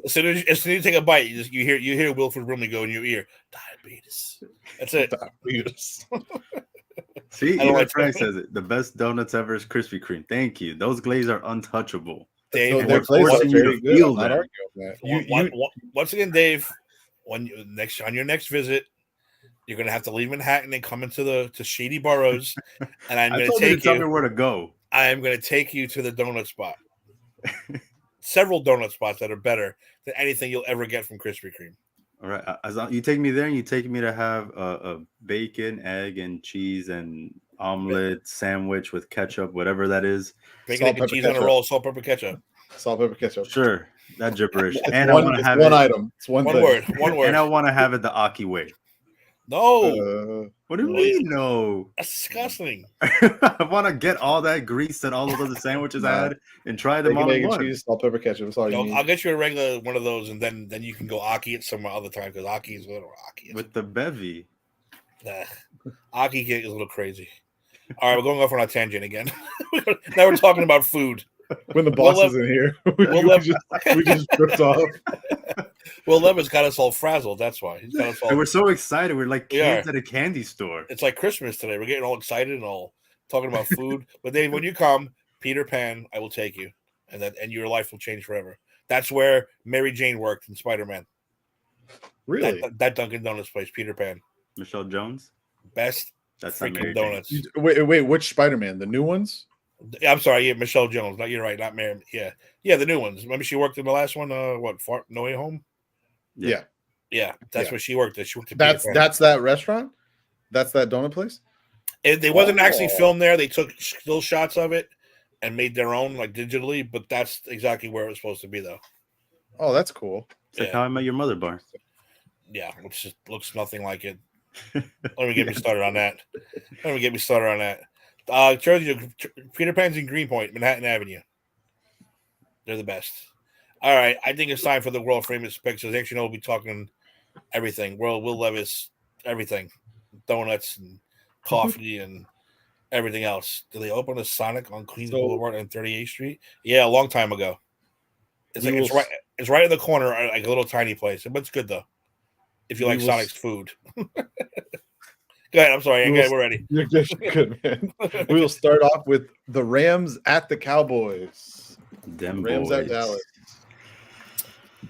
As soon as you take a bite, you hear Wilford Brimley go in your ear. Diabetes. That's it. Diabetes. See, even Frank says it. The best donuts ever is Krispy Kreme. Thank you. Those glazes are untouchable. Dave, their forcing you to feel that. Once again, Dave, on your next visit, you're gonna have to leave Manhattan and come into to Shady Boroughs, and I'm gonna take you. Tell me where to go. I am gonna take you to the donut spot. Several donut spots that are better than anything you'll ever get from Krispy Kreme. All right, as long, you take me there, and you take me to have a bacon, egg, and cheese and omelet sandwich with ketchup, whatever that is. Bacon, egg, and cheese on a roll, salt, pepper, ketchup. Salt, pepper, ketchup. Sure, that gibberish. It's And one, I want to it's have one it. item. It's one thing. word. One word. And I want to have it the Aki way. No. What do you Wait. mean, no? That's disgusting. I want to get all that grease that all those other sandwiches had and try them Bacon, all in egg, and one. cheese, salt, pepper, ketchup. That's all you need. I'll get you a regular one of those, and then you can go Aki it some other time because Aki is a little Aki. With the bevy. Aki cake is a little crazy. All right, we're going off on a tangent again. Now we're talking about food. When the boss isn't here, we just tripped off. Will Levis got us all frazzled. That's why he's got us all. And we're so excited. We're like kids at a candy store. It's like Christmas today. We're getting all excited and all talking about food. But Dave, when you come, Peter Pan, I will take you, and your life will change forever. That's where Mary Jane worked in Spider-Man. Really? That Dunkin' Donuts place, Peter Pan. Michelle Jones? Best That's freaking donuts. Wait, which Spider-Man? The new ones? I'm sorry, yeah, Michelle Jones. No, you're right, not Mary. Yeah, the new ones. Remember she worked in the last one? No Way Home? Yeah. That's where she worked. She worked that's that restaurant? That's that donut place? They wasn't actually filmed there. They took still shots of it and made their own, like digitally, but that's exactly where it was supposed to be, though. Oh, that's cool. It's like How I Met Your Mother bar. Yeah, which just looks nothing like it. Let me get me started on that. Peter Pan's in Greenpoint, Manhattan Avenue. They're the best. All right, I think it's time for the world famous picks. Actually, we'll be talking everything. Will Levis, everything, donuts and coffee and everything else. Did they open a Sonic on Queens Boulevard and 38th Street? Yeah, a long time ago. It's right in the corner, like a little tiny place, but it's good though. If you like Sonic's food. Go ahead. I'm sorry. We're ready. You're good, man. We will start off with the Rams at the Cowboys. Rams at Dallas.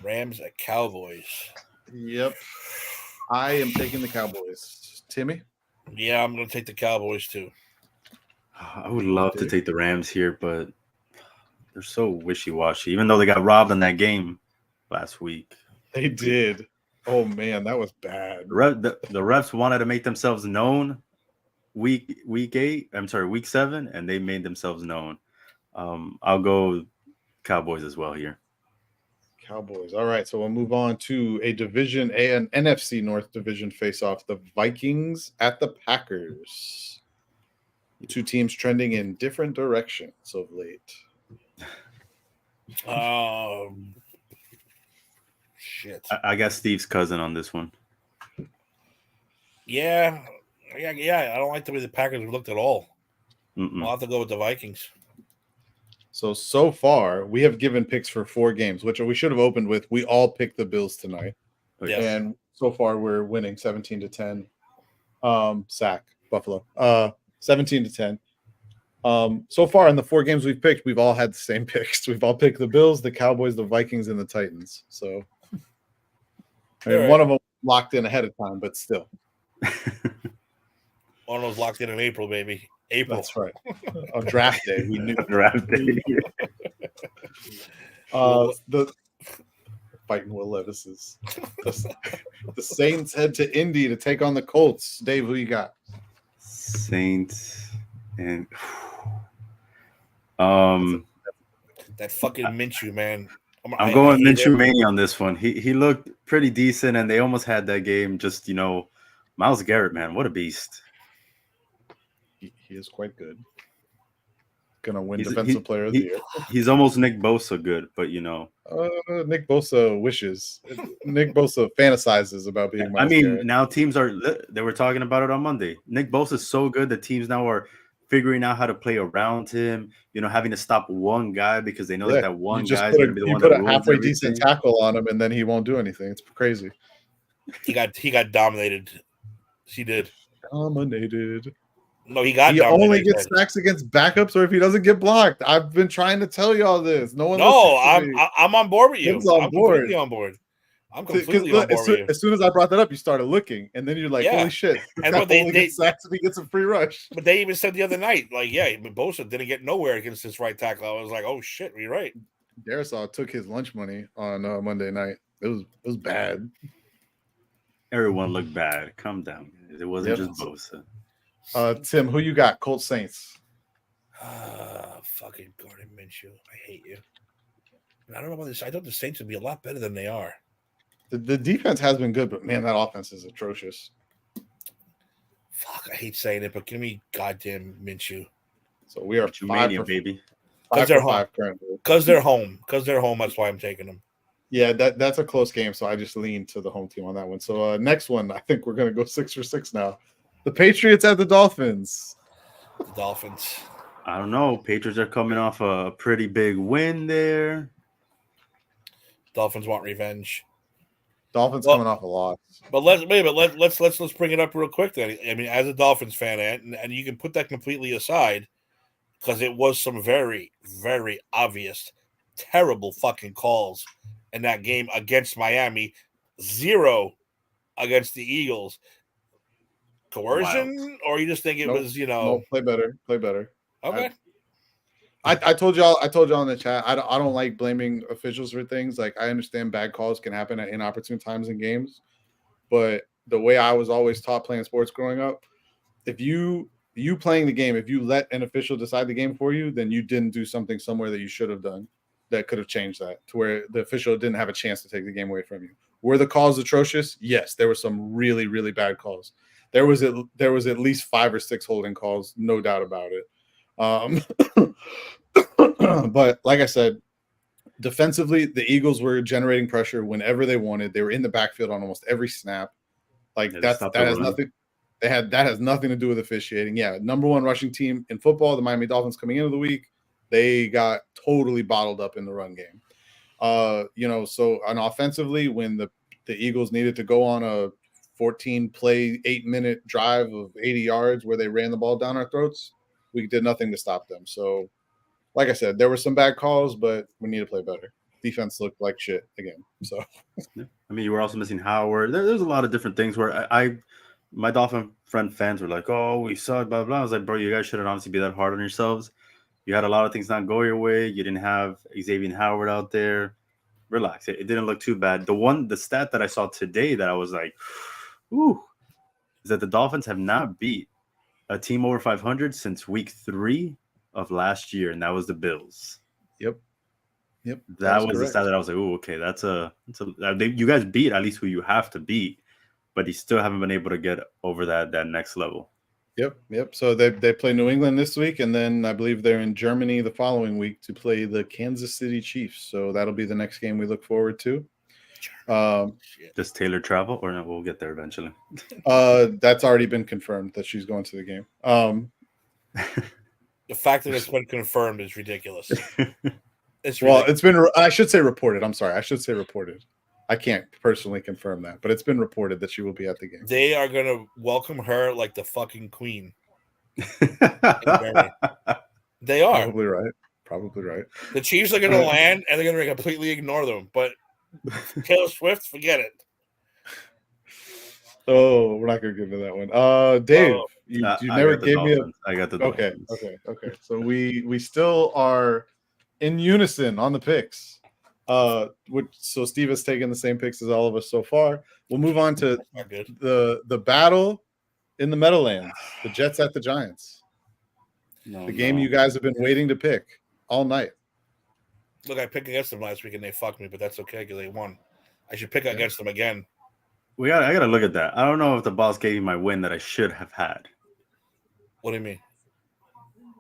Rams at Cowboys. Yep. I am taking the Cowboys. Timmy? Yeah, I'm going to take the Cowboys too. I would love to take the Rams here, but they're so wishy-washy, even though they got robbed in that game last week. They did. Oh, man, that was bad. The refs wanted to make themselves known week 7, and they made themselves known. I'll go Cowboys as well here. Cowboys. All right, so we'll move on to an NFC North division face-off. The Vikings at the Packers. The two teams trending in different directions of late. Shit. I got Steve's cousin on this one. Yeah. I don't like the way the Packers looked at all. I'll have to go with the Vikings. So far, we have given picks for 4 games, which we should have opened with. We all picked the Bills tonight. Yes. And so far, we're winning 17-10. Sack, Buffalo. 17-10. So far in the 4 games we've picked, we've all had the same picks. We've all picked the Bills, the Cowboys, the Vikings, and the Titans. So one of them locked in ahead of time, but still. One of those locked in April, baby. April. That's right. On draft day, we knew. Draft day. The fighting Will Levis's. The Saints head to Indy to take on the Colts. Dave, who you got? Saints and that fucking Minshew, man. I'm going Minshew Mania on this one. He looked pretty decent, and they almost had that game. Just Myles Garrett, man, what a beast. He is quite good. Gonna win Defensive Player of the Year. He's almost Nick Bosa good, but Nick Bosa wishes. Nick Bosa fantasizes about being Myles Garrett. Now teams they were talking about it on Monday. Nick Bosa is so good that teams now are figuring out how to play around him, having to stop one guy because they know that one guy is going to be the one that rules everything. You put a halfway decent tackle on him, and then he won't do anything. It's crazy. He got dominated. He did. Dominated. No, he got. He only gets sacks against backups, or if he doesn't get blocked. I've been trying to tell you all this. No one. No, I'm on board with you. I'm completely on board. I'm completely on board with you. As soon as I brought that up, you started looking, and then you're like, "Holy shit!" And what they get sacks if he gets a free rush. But they even said the other night, like, Bosa didn't get nowhere against his right tackle. I was like, "Oh shit, you're right." Darisaw took his lunch money on Monday night. It was bad. Everyone looked bad. Calm down. It wasn't just Bosa. Tim, who you got? Colts Saints. Fucking Gordon Minshew. I hate you. I don't know about this. I thought the Saints would be a lot better than they are. The defense has been good, but man, that offense is atrocious. Fuck, I hate saying it, but give me goddamn Minshew. So we are five for baby. Five for five currently. Because they're home. That's why I'm taking them. Yeah, that's a close game, so I just lean to the home team on that one. So next one, I think we're gonna go 6 for 6 now. The Patriots at the Dolphins. The Dolphins. I don't know. Patriots are coming off a pretty big win there. Dolphins want revenge. Dolphins coming off a loss. But let's bring it up real quick then. I mean, as a Dolphins fan, and you can put that completely aside because it was some very, very obvious, terrible fucking calls in that game against Miami. 0 against the Eagles. Coercion, or you just think it was, No, play better. Okay. I told y'all in the chat. I don't like blaming officials for things. Like, I understand bad calls can happen at inopportune times in games, but the way I was always taught playing sports growing up, if you playing the game, if you let an official decide the game for you, then you didn't do something somewhere that you should have done that could have changed that to where the official didn't have a chance to take the game away from you. Were the calls atrocious? Yes, there were some really, really bad calls. There was at least 5 or 6 holding calls, no doubt about it. But like I said, defensively, the Eagles were generating pressure whenever they wanted. They were in the backfield on almost every snap. Like that has nothing. That has nothing to do with officiating. Yeah, number 1 rushing team in football, the Miami Dolphins coming into the week, they got totally bottled up in the run game. So on offensively, when the Eagles needed to go on a 14-play, 8-minute drive of 80 yards where they ran the ball down our throats, we did nothing to stop them. So, like I said, there were some bad calls, but we need to play better. Defense looked like shit again. So, I mean, you were also missing Howard. There's a lot of different things where my Dolphin friend fans were like, "Oh, we suck," blah blah. I was like, "Bro, you guys shouldn't honestly be that hard on yourselves. You had a lot of things not go your way. You didn't have Xavier Howard out there. Relax. It didn't look too bad." The stat that I saw today that I was like, "Ooh," is that the Dolphins have not beat a team over 500 since week 3 of last year, and that was the Bills. Yep. That was the stat that I was like, "Oh, okay, you guys beat at least who you have to beat, but you still haven't been able to get over that next level." Yep. So they play New England this week, and then I believe they're in Germany the following week to play the Kansas City Chiefs. So that'll be the next game we look forward to. Does Taylor travel, or no? We'll get there eventually. That's already been confirmed that she's going to the game. The fact that it's been confirmed is ridiculous. It's been. I should say reported. I'm sorry. I should say reported. I can't personally confirm that, but it's been reported that she will be at the game. They are going to welcome her like the fucking queen. They are. Probably right. The Chiefs are going to land, and they're going to completely ignore them. But Taylor Swift, forget it. Oh, we're not going to get into that one. Dave, you never gave me I got the Dolphins. Okay. So we still are in unison on the picks. So Steve has taken the same picks as all of us so far. We'll move on to the battle in the Meadowlands, the Jets at the Giants. The game you guys have been waiting to pick all night. Look, I picked against them last week and they fucked me, but that's okay because they won. I should pick against them again. I gotta look at that. I don't know if the boss gave me my win that I should have had. What do you mean?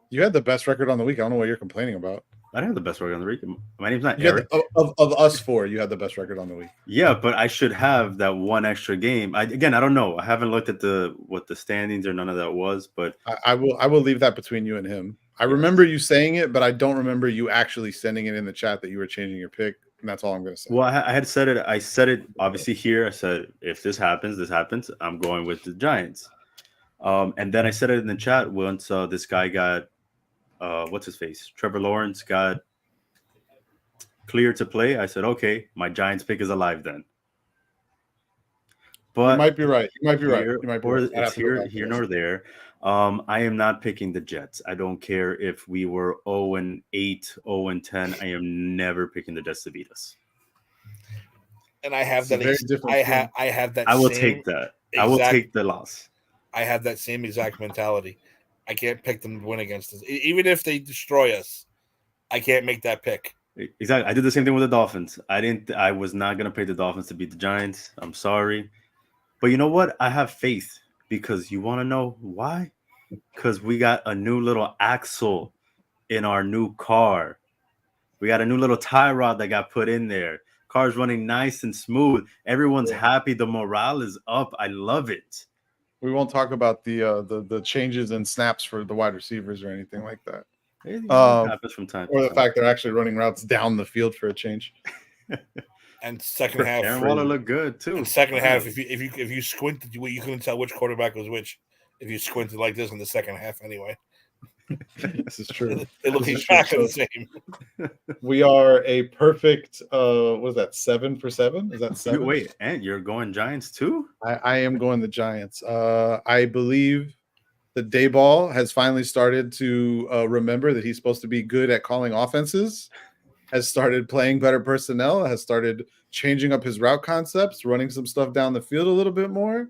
You had the best record on the week. I don't know what you're complaining about. I didn't have the best record on the week. My name's not Eric. Of us 4, you had the best record on the week. Yeah, but I should have that one extra game. I don't know. I haven't looked at what the standings or none of that was, but I will leave that between you and him. I remember you saying it, but I don't remember you actually sending it in the chat that you were changing your pick, and that's all I'm going to say. Well, I had said it. I said it obviously here. I said if this happens, I'm going with the Giants. And then I said it in the chat once this guy got what's his face? Trevor Lawrence got clear to play. I said, okay, my Giants pick is alive then. But you might be right. It's here nor there. I am not picking the Jets. I don't care if we were 0-8, 0-10. I am never picking the Jets to beat us. And I have that. I have that. I will take that. I will take the loss. I have that same exact mentality. I can't pick them to win against us, even if they destroy us. I can't make that pick. Exactly. I did the same thing with the Dolphins. I was not gonna pick the Dolphins to beat the Giants. I'm sorry. But you know what? I have faith because you want to know why? Because we got a new little axle in our new car. We got a new little tie rod that got put in there. Car's running nice and smooth. Everyone's happy. The morale is up. I love it. We won't talk about the changes in snaps for the wide receivers or anything like that. It happens from time to or the time. fact they're actually running routes down the field for a change. And second half, Aaron Waller looked good too. And second half, if you squinted, you couldn't tell which quarterback was which. If you squinted like this in the second half, anyway. This is true. They look exactly the same. We are a perfect. What is that? 7 for 7? Is that 7? Wait, and you're going Giants too? I am going the Giants. I believe that Dayball has finally started to remember that he's supposed to be good at calling offenses. Has started playing better personnel. Has started changing up his route concepts, running some stuff down the field a little bit more.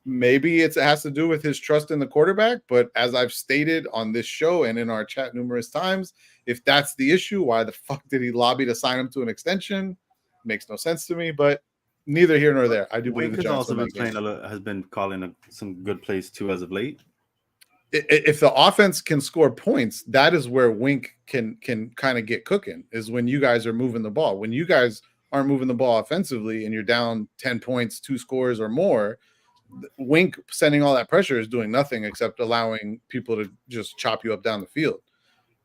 Maybe it has to do with his trust in the quarterback, but as I've stated on this show and in our chat numerous times, if that's the issue, why the fuck did he lobby to sign him to an extension? Makes no sense to me, but neither here nor there. I do believe Wink has also been playing has been calling some good plays too as of late. If the offense can score points, that is where Wink can kind of get cooking, is when you guys are moving the ball. When you guys aren't moving the ball offensively and you're down 10 points, 2 scores or more, Wink sending all that pressure is doing nothing except allowing people to just chop you up down the field.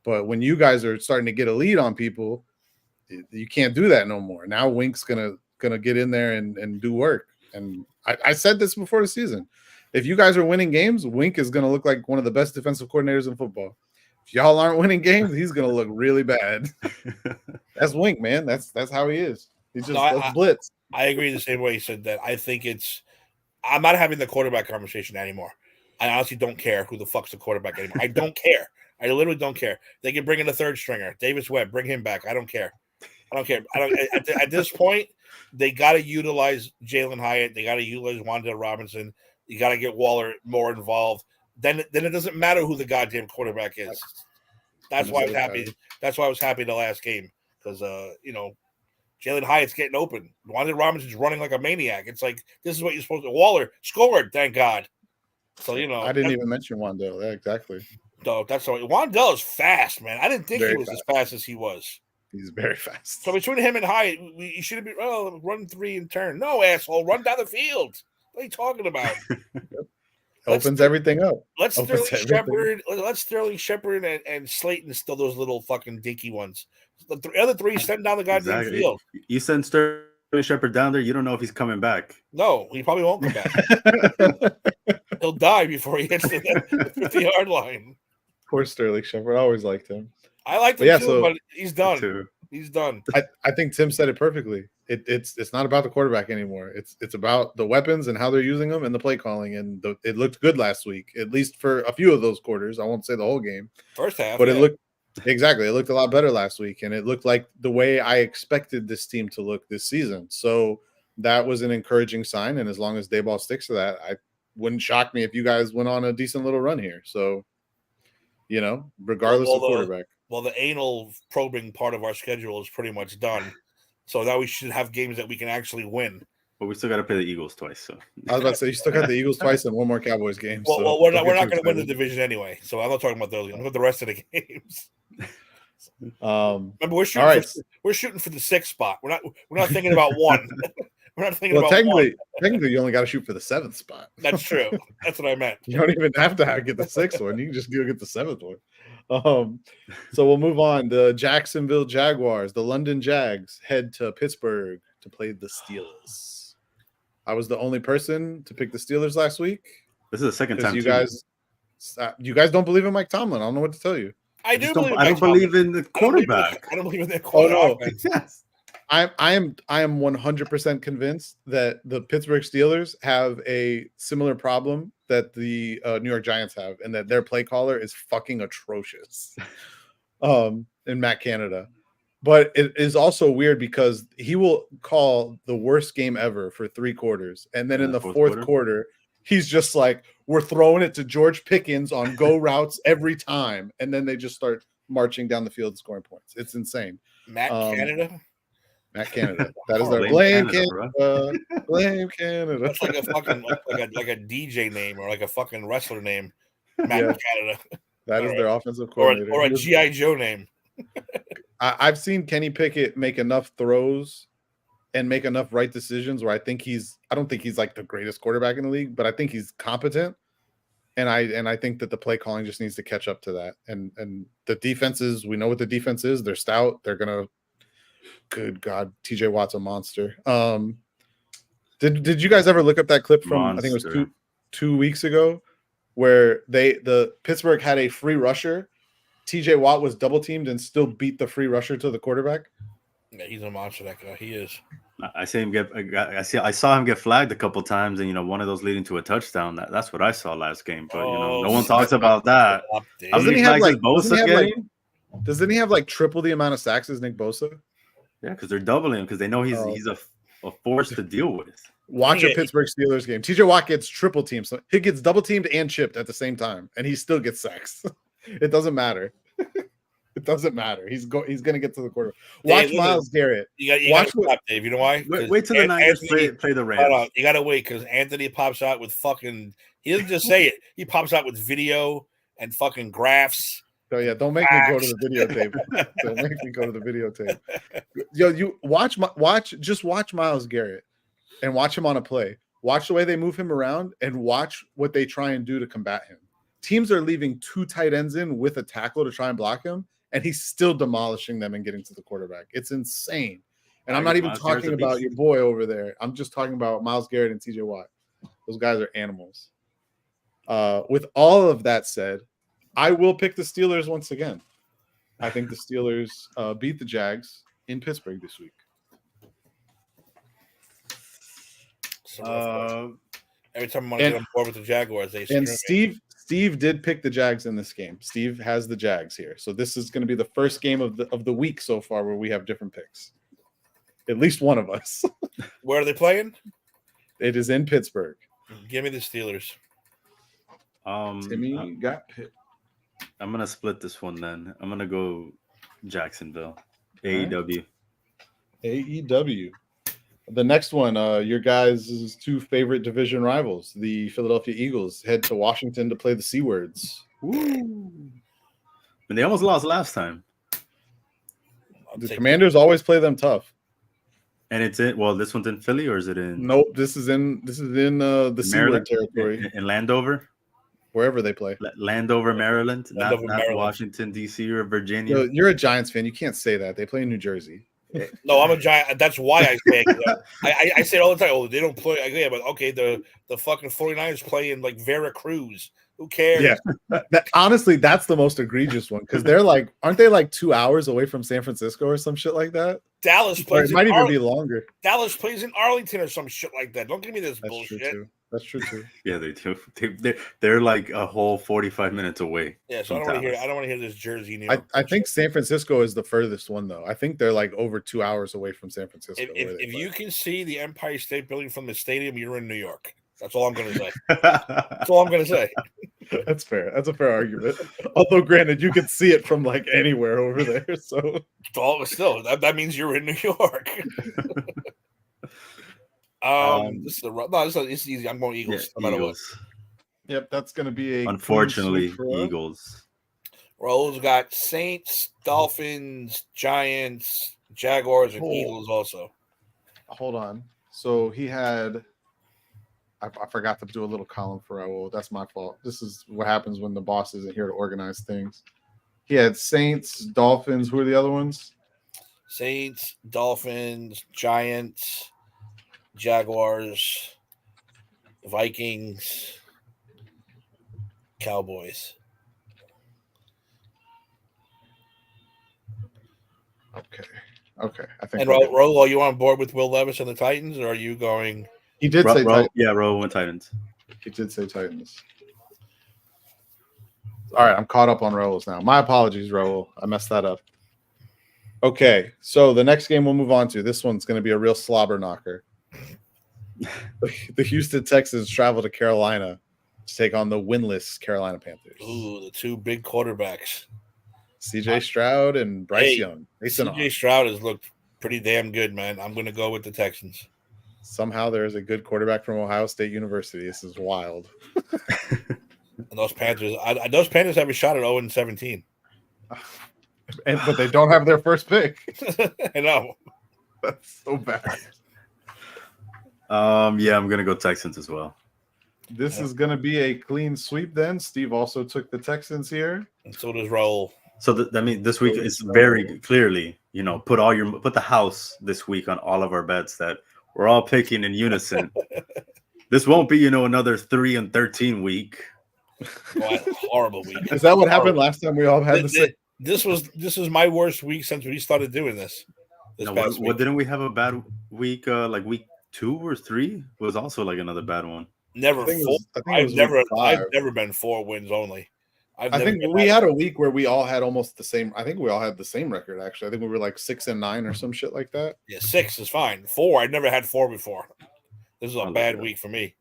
But when you guys are starting to get a lead on people, you can't do that no more. Now Wink's gonna get in there and do work. And I said this before the season. If you guys are winning games, Wink is gonna look like one of the best defensive coordinators in football. If y'all aren't winning games, he's gonna look really bad. That's Wink, man. That's how he is. He's just blitz. I agree the same way he said that. I think I'm not having the quarterback conversation anymore. I honestly don't care who the fuck's the quarterback anymore. I don't care. I literally don't care. They can bring in a third stringer, Davis Webb, bring him back. I don't care. At this point, they got to utilize Jalen Hyatt. They got to utilize Wan'Dale Robinson. You got to get Waller more involved. Then it doesn't matter who the goddamn quarterback is. That's why I was happy. That's why I was happy the last game because Jalen Hyatt's getting open. Wan'Dale Robinson's running like a maniac. It's like, this is what you're supposed to. Waller scored, thank God. So, I didn't even mention Wan'Dale. Yeah, exactly. No, that's all. Wan'Dale is fast, man. I didn't think he was as fast as he was. He's very fast. So between him and Hyatt, you should have been, run 3 and turn. No, asshole, run down the field. What are you talking about? Opens everything up. Let Sterling Shepard and Slayton still those little fucking dinky ones. The other 3 send down the goddamn field. You send Sterling Shepard down there, you don't know if he's coming back. No, he probably won't come back. He'll die before he hits the 50-yard line. Poor Sterling Shepard. I always liked him. I liked him too, but he's done. Too. He's done. I think Tim said it perfectly. It's not about the quarterback anymore. It's about the weapons and how they're using them and the play calling. And it looked good last week, at least for a few of those quarters. I won't say the whole game. First half. But it looked exactly. It looked a lot better last week. And it looked like the way I expected this team to look this season. So that was an encouraging sign. And as long as Dayball sticks to that, I wouldn't shock me if you guys went on a decent little run here. So, regardless of quarterback. Well, the anal probing part of our schedule is pretty much done. So now we should have games that we can actually win. But we still got to play the Eagles twice. So I was about to say, you still got the Eagles twice and one more Cowboys game. Well, we're not going to win the division anyway. So I'm not talking about those. I'm talking about the rest of the games. Remember, we're shooting for the 6th spot. We're not thinking about 1. We're not thinking about technically, you only got to shoot for the 7th spot. That's true. That's what I meant. You don't even have to get the 6th one. You can just go get the 7th one. So we'll move on. The Jacksonville Jaguars, the London Jags, head to Pittsburgh to play the Steelers. I was the only person to pick the Steelers last week. This is the second time. You guys don't believe in Mike Tomlin. I don't know what to tell you. I don't believe in the quarterback. I don't believe in the quarterback. Oh, no. Yes. I am 100% convinced that the Pittsburgh Steelers have a similar problem that the New York Giants have, and that their play caller is fucking atrocious. In Matt Canada. But it is also weird because he will call the worst game ever for 3 quarters, and then in the fourth quarter, he's just like, we're throwing it to George Pickens on go routes every time, and then they just start marching down the field scoring points. It's insane. Matt Canada. Matt Canada. That is their blame Canada. Blame Canada. That's like a fucking like a DJ name or like a fucking wrestler name. Matt Canada. That is their offensive coordinator. Or a G.I. Joe name. I've seen Kenny Pickett make enough throws and make enough right decisions where I don't think he's like the greatest quarterback in the league, but I think he's competent. And I think that the play calling just needs to catch up to that. And the defenses, we know what the defense is. They're stout. They're gonna. Good God, TJ Watt's a monster. Did you guys ever look up that clip from I think it was two weeks ago, where the Pittsburgh had a free rusher. TJ Watt was double teamed and still beat the free rusher to the quarterback. Yeah, he's a monster. That guy, he is. I saw him get flagged a couple times, and one of those leading to a touchdown. That's what I saw last game. But no one talks about that. Doesn't he have like triple the amount of sacks as Nick Bosa? Yeah, because they're doubling him because they know he's a force to deal with. Watch a Pittsburgh Steelers game. TJ Watt gets triple teamed, so he gets double teamed and chipped at the same time, and he still gets sacks. It doesn't matter. It doesn't matter. He's going to get to the quarterback. Watch Myles Garrett. You got to stop, Dave. You know why? Wait till the Niners play the Rams. Hold on. You got to wait because Anthony pops out with fucking. He doesn't just say it. He pops out with video and fucking graphs. Oh yeah, don't make me go to the videotape. Don't make me go to the videotape. Yo, you watch Myles Garrett and watch him on a play. Watch the way they move him around and watch what they try and do to combat him. Teams are leaving 2 tight ends in with a tackle to try and block him, and he's still demolishing them and getting to the quarterback. It's insane. And I'm not even talking about your boy over there. I'm just talking about Myles Garrett and TJ Watt. Those guys are animals. With all of that said, I will pick the Steelers once again. I think the Steelers beat the Jags in Pittsburgh this week. Every time I want to get on board with the Jaguars, they and Steve did pick the Jags in this game. Steve has the Jags here, so this is going to be the first game of the week so far where we have different picks. At least one of us. Where are they playing? It is in Pittsburgh. Give me the Steelers. Timmy got picked. I'm gonna split this one then. I'm gonna go Jacksonville. AEW. AEW. The next one, your guys' 2 favorite division rivals, the Philadelphia Eagles, head to Washington to play the C-words. Woo. And they almost lost last time. The Commanders always play them tough. And it's this one's in Philly or is it in? Nope, this is in the C-word territory. In Landover? Wherever they play. Landover, Maryland, not Washington, D.C. or Virginia. You're a Giants fan. You can't say that. They play in New Jersey. No, I'm a Giant. That's why I say it. I say it all the time. Oh, they don't play. Yeah, but okay, the fucking 49ers play in like Veracruz. Who cares? Yeah. Honestly, that's the most egregious one because they're like, aren't they like 2 hours away from San Francisco or some shit like that? Dallas plays. It might even be longer. Dallas plays in Arlington or some shit like that. Don't give me this bullshit. That's true too. Yeah, they do. They're like a whole 45 minutes away. Yeah, so I don't want to hear this Jersey. New York I think San Francisco is the furthest one though. I think they're like over 2 hours away from San Francisco. If you can see the Empire State Building from the stadium, you're in New York. That's all I'm going to say. That's all I'm going to say. That's fair. That's a fair argument. Although, granted, you can see it from like anywhere over there. So, still, that means you're in New York. It's easy. I'm going Eagles. Yeah, no Eagles. Yep, that's going to be unfortunately Eagles. Rose got Saints, Dolphins, Giants, Jaguars, and Eagles also. Hold on. So he had. I forgot to do a little column for Raul. That's my fault. This is what happens when the boss isn't here to organize things. He had Saints, Dolphins. Who are the other ones? Saints, Dolphins, Giants, Jaguars, Vikings, Cowboys. Okay. I think. And Raul, are you on board with Will Levis and the Titans, or are you going? He did say Titans. Yeah, Raul went Titans. He did say Titans. All right, I'm caught up on Raul's now. My apologies, Raul. I messed that up. Okay, so the next game we'll move on to. This one's going to be a real slobber knocker. The Houston Texans travel to Carolina to take on the winless Carolina Panthers. Ooh, the 2 big quarterbacks. CJ Stroud and Bryce Young. CJ Stroud has looked pretty damn good, man. I'm going to go with the Texans. Somehow there is a good quarterback from Ohio State University. This is wild. And those Panthers have a shot at 0-17. But they don't have their first pick. I know. That's so bad. Yeah, I'm gonna go Texans as well. This is gonna be a clean sweep. Then Steve also took the Texans here, and so does Raul. So this week is very clearly, put the house this week on all of our bets that we're all picking in unison. This won't be, another 3-13 week. What a horrible week. Is that what happened last time? We all had the same. This was my worst week since we started doing this. What didn't we have a bad week? Like week 2 or 3 was also like another bad one. Never. I've never been 4 wins only. I think we had a week where we all had almost the same. I think we all had the same record. Actually, I think we were like 6-9 or some shit like that. Yeah, 6 is fine. 4, I'd never had 4 before. This is a bad week for me.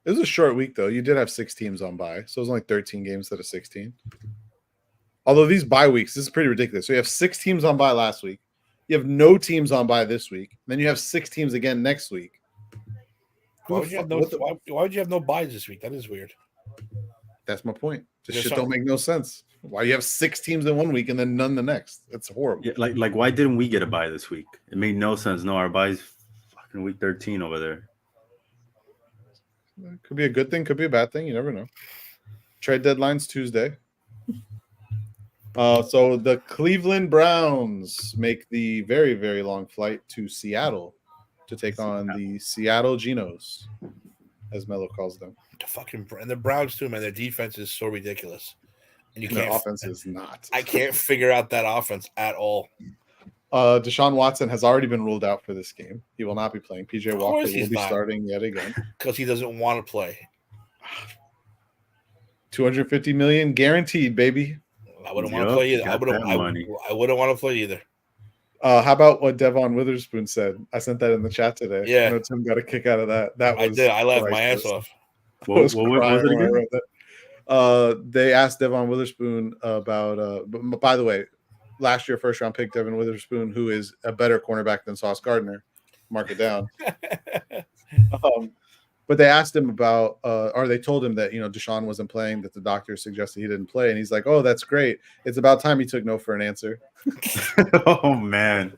It was a short week though. You did have 6 teams on bye, so it was only 13 games instead of 16. Although these bye weeks, this is pretty ridiculous. So you have 6 teams on bye last week. You have no teams on bye this week. Then you have 6 teams again next week. Why would you have no buys this week? That is weird. That's my point. This shit don't make no sense. Why you have 6 teams in one week and then none the next? That's horrible. Yeah, like why didn't we get a bye this week? It made no sense. No, our bye's fucking week 13 over there. Could be a good thing, could be a bad thing. You never know. Trade deadline's Tuesday. So the Cleveland Browns make the very, very long flight to Seattle to take on the Seattle Genos, as Mello calls them. And the Browns too, man. Their defense is so ridiculous, and their offense is not. I can't figure out that offense at all. Deshaun Watson has already been ruled out for this game. He will not be playing. PJ Walker will be starting yet again because he doesn't want to play. $250 million guaranteed, baby. I wouldn't want to play either. I wouldn't want to play either. How about what Devon Witherspoon said? I sent that in the chat today. Yeah, I know Tim got a kick out of that. I did. I laughed my ass off. What was it again? They asked Devon Witherspoon about. By the way, last year first round pick Devon Witherspoon, who is a better cornerback than Sauce Gardner. Mark it down. But they asked him about, or they told him that, Deshaun wasn't playing, that the doctor suggested he didn't play. And he's like, oh, that's great. It's about time he took no for an answer. Oh, man.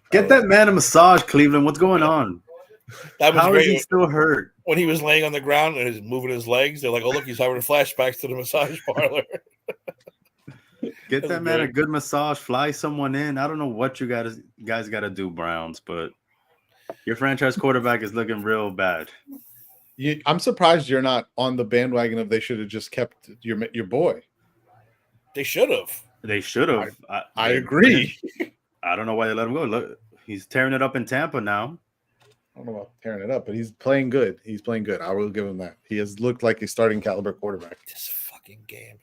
Get that man a massage, Cleveland. What's going on? How is he still hurt? When he was laying on the ground and he's moving his legs, they're like, oh, look, he's having flashbacks to the massage parlor. Get that man a good massage. Fly someone in. I don't know what you guys got to do, Browns, but your franchise quarterback is looking real bad. I'm surprised you're not on the bandwagon of they should have just kept your boy. They should have. I agree. I don't know why they let him go. Look, he's tearing it up in Tampa now. I don't know about tearing it up, but he's playing good. I will give him that. He has looked like a starting caliber quarterback. This fucking game.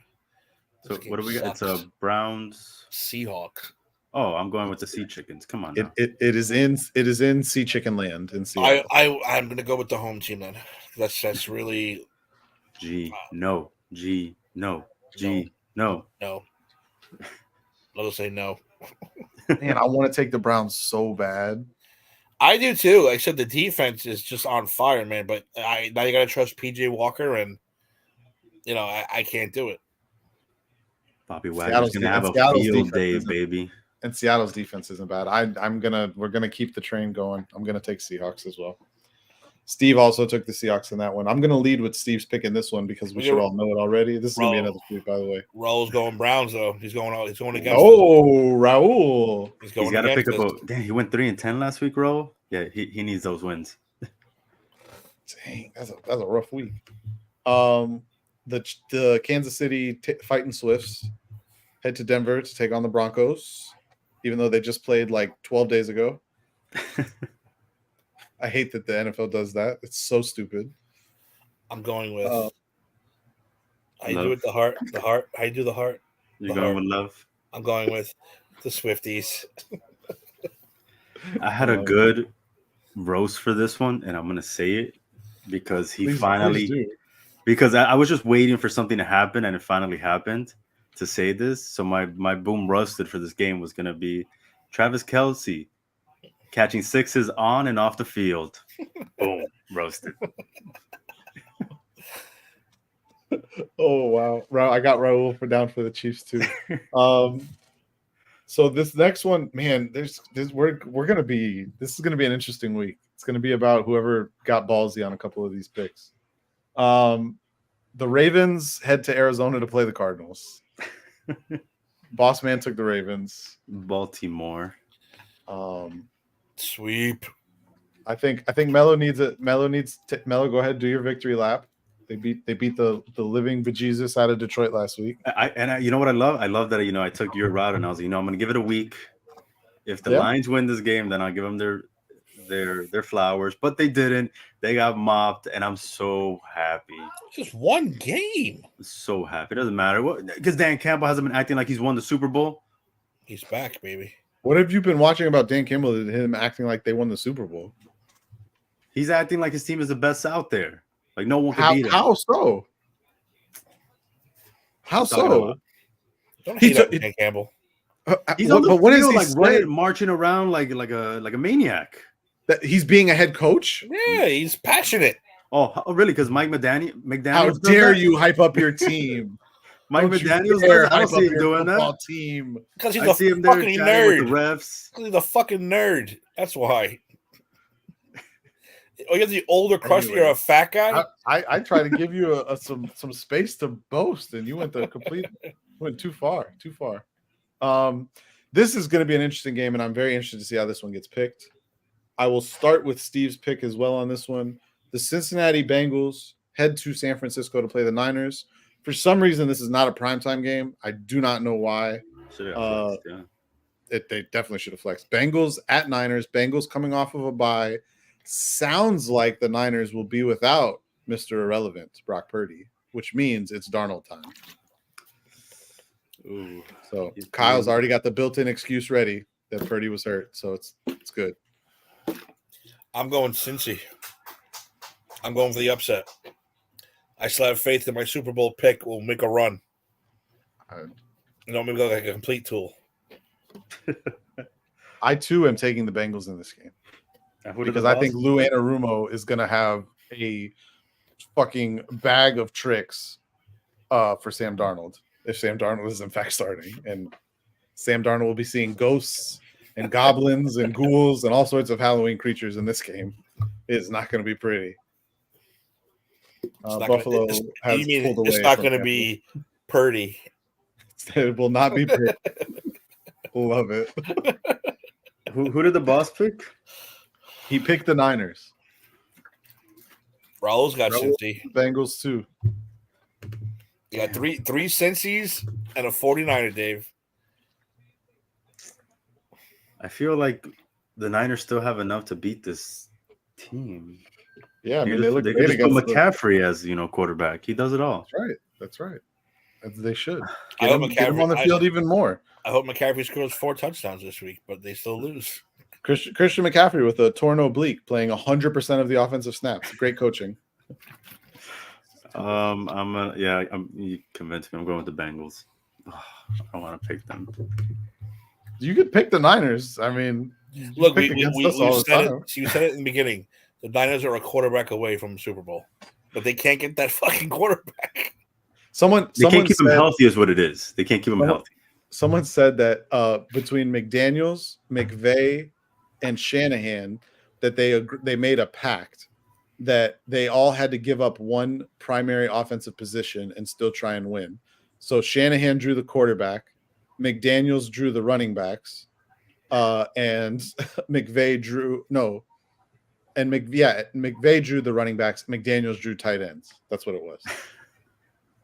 So what do we got? It's a Browns Seahawks. Oh, I'm going with the Sea Chickens. Come on. It is in Sea Chicken Land in Seattle. I'm gonna go with the home team then. That's really No. I'll say no. Man, I want to take the Browns so bad. I do too. Like I said, the defense is just on fire, man. But now you gotta trust PJ Walker, and I can't do it. Bobby Wagner's gonna have a field day, baby. And Seattle's defense isn't bad. We're gonna keep the train going. I'm gonna take Seahawks as well. Steve also took the Seahawks in that one. I'm gonna lead with Steve's pick in this one because we should all know it already. This is gonna be another sweep, by the way. Raul's going Browns though. He's going against. Raul. He's got to pick up. Damn, he went 3-10 last week, Raul. Yeah, he needs those wins. Dang, that's a rough week. The Kansas City Fighting Swifts head to Denver to take on the Broncos, even though they just played like 12 days ago. I hate that the NFL does that. It's so stupid. I'm going with I do it the heart. I do the heart. You're going with love? I'm going with the Swifties. I had a good roast for this one, and I'm going to say it because because I was just waiting for something to happen, and it finally happened. to say this. So my boom rusted for this game was going to be Travis Kelce catching sixes on and off the field. Boom, roasted. Oh wow, I got Raul down for the Chiefs too. So this next one, man, we're gonna be. This is gonna be an interesting week. It's gonna be about whoever got ballsy on a couple of these picks. The Ravens head to Arizona to play the Cardinals. Boss man took the Ravens. Baltimore. Sweep. I think Melo needs it. Melo, go ahead, do your victory lap. They beat the living bejesus out of Detroit last week. You know what I love? I love that I took your route and I was I'm going to give it a week. If the Lions win this game, then I'll give them their flowers. But they didn't. They got mopped, and I'm so happy. Just one game. So happy. It doesn't matter because Dan Campbell hasn't been acting like he's won the Super Bowl. He's back, baby. What have you been watching about Dan Campbell? Him acting like they won the Super Bowl. He's acting like his team is the best out there. Like no one can beat him. How so? How so? Don't hate on Dan Campbell. He's on the field, like running, marching around like a maniac. That he's being a head coach? Yeah, he's passionate. Oh, really? Because Mike McDaniel. How dare you hype up your team? Mike McDaniel's I don't see him doing that. Team. Because he's a fucking nerd. With the refs. Because he's a fucking nerd. That's why. Oh, you're the older crusty. You're a fat guy. I try to give you some space to boast, and you went too far. This is going to be an interesting game, and I'm very interested to see how this one gets picked. I will start with Steve's pick as well on this one. The Cincinnati Bengals head to San Francisco to play the Niners. For some reason, this is not a primetime game. I do not know why. They definitely should have flexed. Bengals at Niners. Bengals coming off of a bye. Sounds like the Niners will be without Mr. Irrelevant, Brock Purdy, which means it's Darnold time. Ooh, so Kyle's already got the built-in excuse ready that Purdy was hurt, so it's good. I'm going Cincy. I'm going for the upset. I still have faith that my Super Bowl pick will make a run. Maybe look like a complete tool. I too am taking the Bengals in this game. Because I think Lou Anarumo is going to have a fucking bag of tricks for Sam Darnold. If Sam Darnold is in fact starting. And Sam Darnold will be seeing ghosts and goblins and ghouls and all sorts of Halloween creatures in this game. It is not going to be pretty. Buffalo has pulled away. It's not going to be Purdy. It will not be Purdy. Love it. Who did the boss pick? He picked the Niners. Raul's got Cincy. Bengals too. You got three Cincy's and a 49er, Dave. I feel like the Niners still have enough to beat this team. Yeah, I mean they look great against McCaffrey as quarterback. He does it all. That's right. They should get him on the field even more. I hope McCaffrey scores 4 touchdowns this week, but they still lose. Christian McCaffrey with a torn oblique, playing 100% of the offensive snaps. Great coaching. You convinced me. I'm going with the Bengals. I don't want to pick them. You could pick the Niners. I mean, look, we said it in the beginning. The Niners are a quarterback away from the Super Bowl, but they can't get that fucking quarterback. They can't keep him healthy, is what it is. They can't keep him healthy. Someone said that between McDaniels, McVay, and Shanahan, that they made a pact that they all had to give up one primary offensive position and still try and win. So Shanahan drew the quarterback, McDaniels drew the running backs, and McVay drew McVay drew the running backs. McDaniels drew tight ends. That's what it was.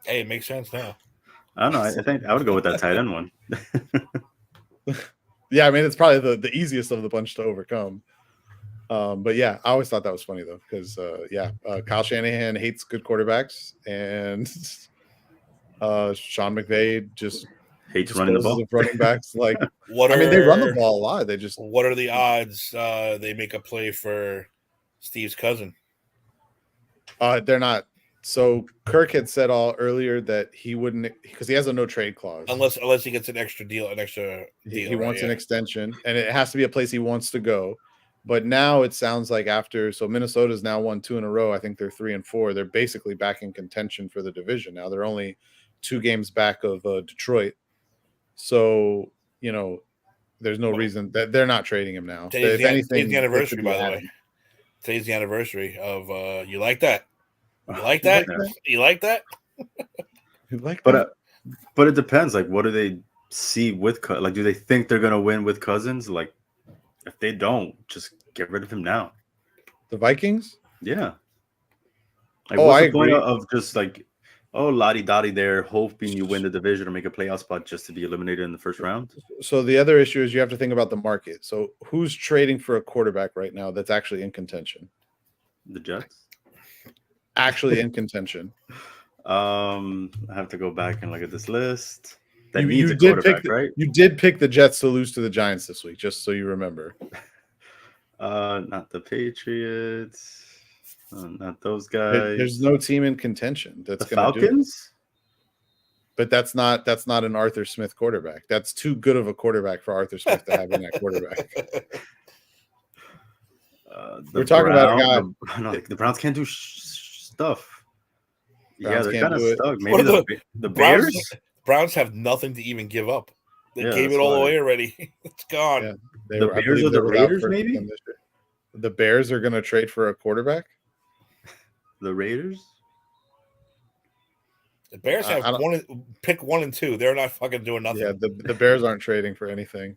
Hey, it makes sense now. I don't know. I think I would go with that tight end one. Yeah, I mean, it's probably the easiest of the bunch to overcome. But yeah, I always thought that was funny though, because Kyle Shanahan hates good quarterbacks, and Sean McVay just hates running the ball. Running backs, like they run the ball a lot. They just. What are the odds they make a play for Steve's cousin? They're not So Kirk had said earlier that he wouldn't, because he has a no trade clause unless he gets an extra deal. He wants an extension, and it has to be a place he wants to go. But now it sounds like Minnesota's now won 2 in a row. I think they're 3-4. They're basically back in contention for the division now. They're only 2 games back of Detroit. So, there's no reason that they're not trading him now. Today's the anniversary, by the way. Today's the anniversary of you like that? You like that? You like that? You like that? But it depends. Like, what do they see with do they think they're gonna win with Cousins? Like, if they don't, just get rid of him now. The Vikings? Yeah. Like, what's the point of just la-di-da-di there, hoping you win the division or make a playoff spot just to be eliminated in the first round? So the other issue is you have to think about the market. So who's trading for a quarterback right now that's actually in contention? The Jets? Actually in contention. I have to go back and look at this list. You did pick the Jets to lose to the Giants this week, just so you remember. Not the Patriots. Not those guys. There's no team in contention. That's the Falcons. But that's not an Arthur Smith quarterback. That's too good of a quarterback for Arthur Smith to have in that quarterback. We're talking about a guy. No, the Browns can't do stuff. Browns they're kind of stuck. Maybe the Bears. Browns have nothing to even give up. They gave it all away already. It's gone. Yeah, the Bears or the Raiders, maybe? The Bears are going to trade for a quarterback? The Raiders? The Bears have pick 1 and 2. They're not fucking doing nothing. Yeah, the Bears aren't trading for anything.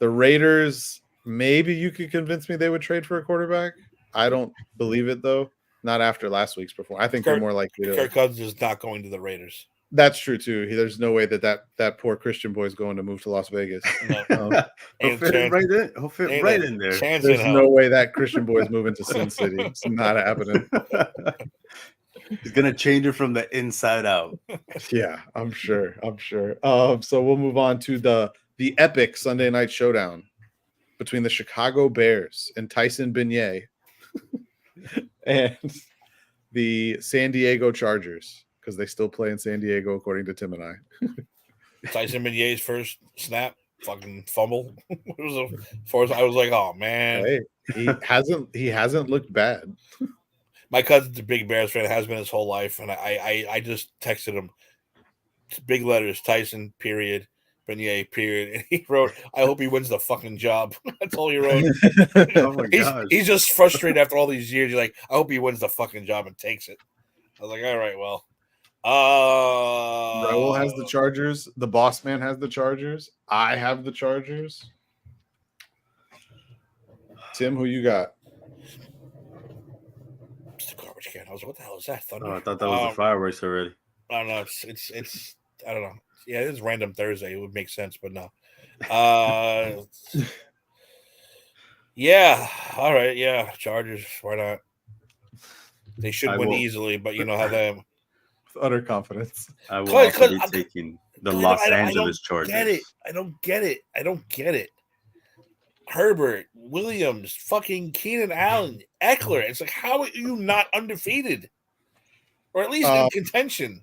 The Raiders, maybe you could convince me they would trade for a quarterback. I don't believe it, though. Not after last week's performance. I think they're more likely to. Kirk Cousins is not going to the Raiders. That's true too. There's no way that poor Christian boy is going to move to Las Vegas. No. He'll fit right in. He'll fit right in there. There's no way that Christian boy is moving to Sin City. It's not happening. He's gonna change it from the inside out. Yeah, I'm sure. So we'll move on to the epic Sunday night showdown between the Chicago Bears and Tyson Beignet and the San Diego Chargers. Because they still play in San Diego, according to Tim and I. Tyson Begnet's first snap, fucking fumble. I was like, oh man, hey, he hasn't looked bad. My cousin's a big Bears fan, has been his whole life, and I just texted him, big letters, Tyson, period, Beignet, period, and he wrote, I hope he wins the fucking job. That's all he wrote. Oh my God, he's just frustrated after all these years. He's like, I hope he wins the fucking job and takes it. I was like, all right, well. Raul has the Chargers. The boss man has the Chargers. I have the Chargers. Tim, who you got? It's the garbage can. I was like, what the hell is that? Thunder? Oh, I thought that was the fireworks already. I don't know. It's I don't know. Yeah, it is random Thursday. It would make sense, but no. Yeah. All right. Yeah. Chargers. Why not? They should win easily, but you know how they. With utter confidence. I will also be taking the Los Angeles Chargers. I don't get it. Herbert, Williams, fucking Keenan Allen, Eckler. It's like, how are you not undefeated? Or at least in contention?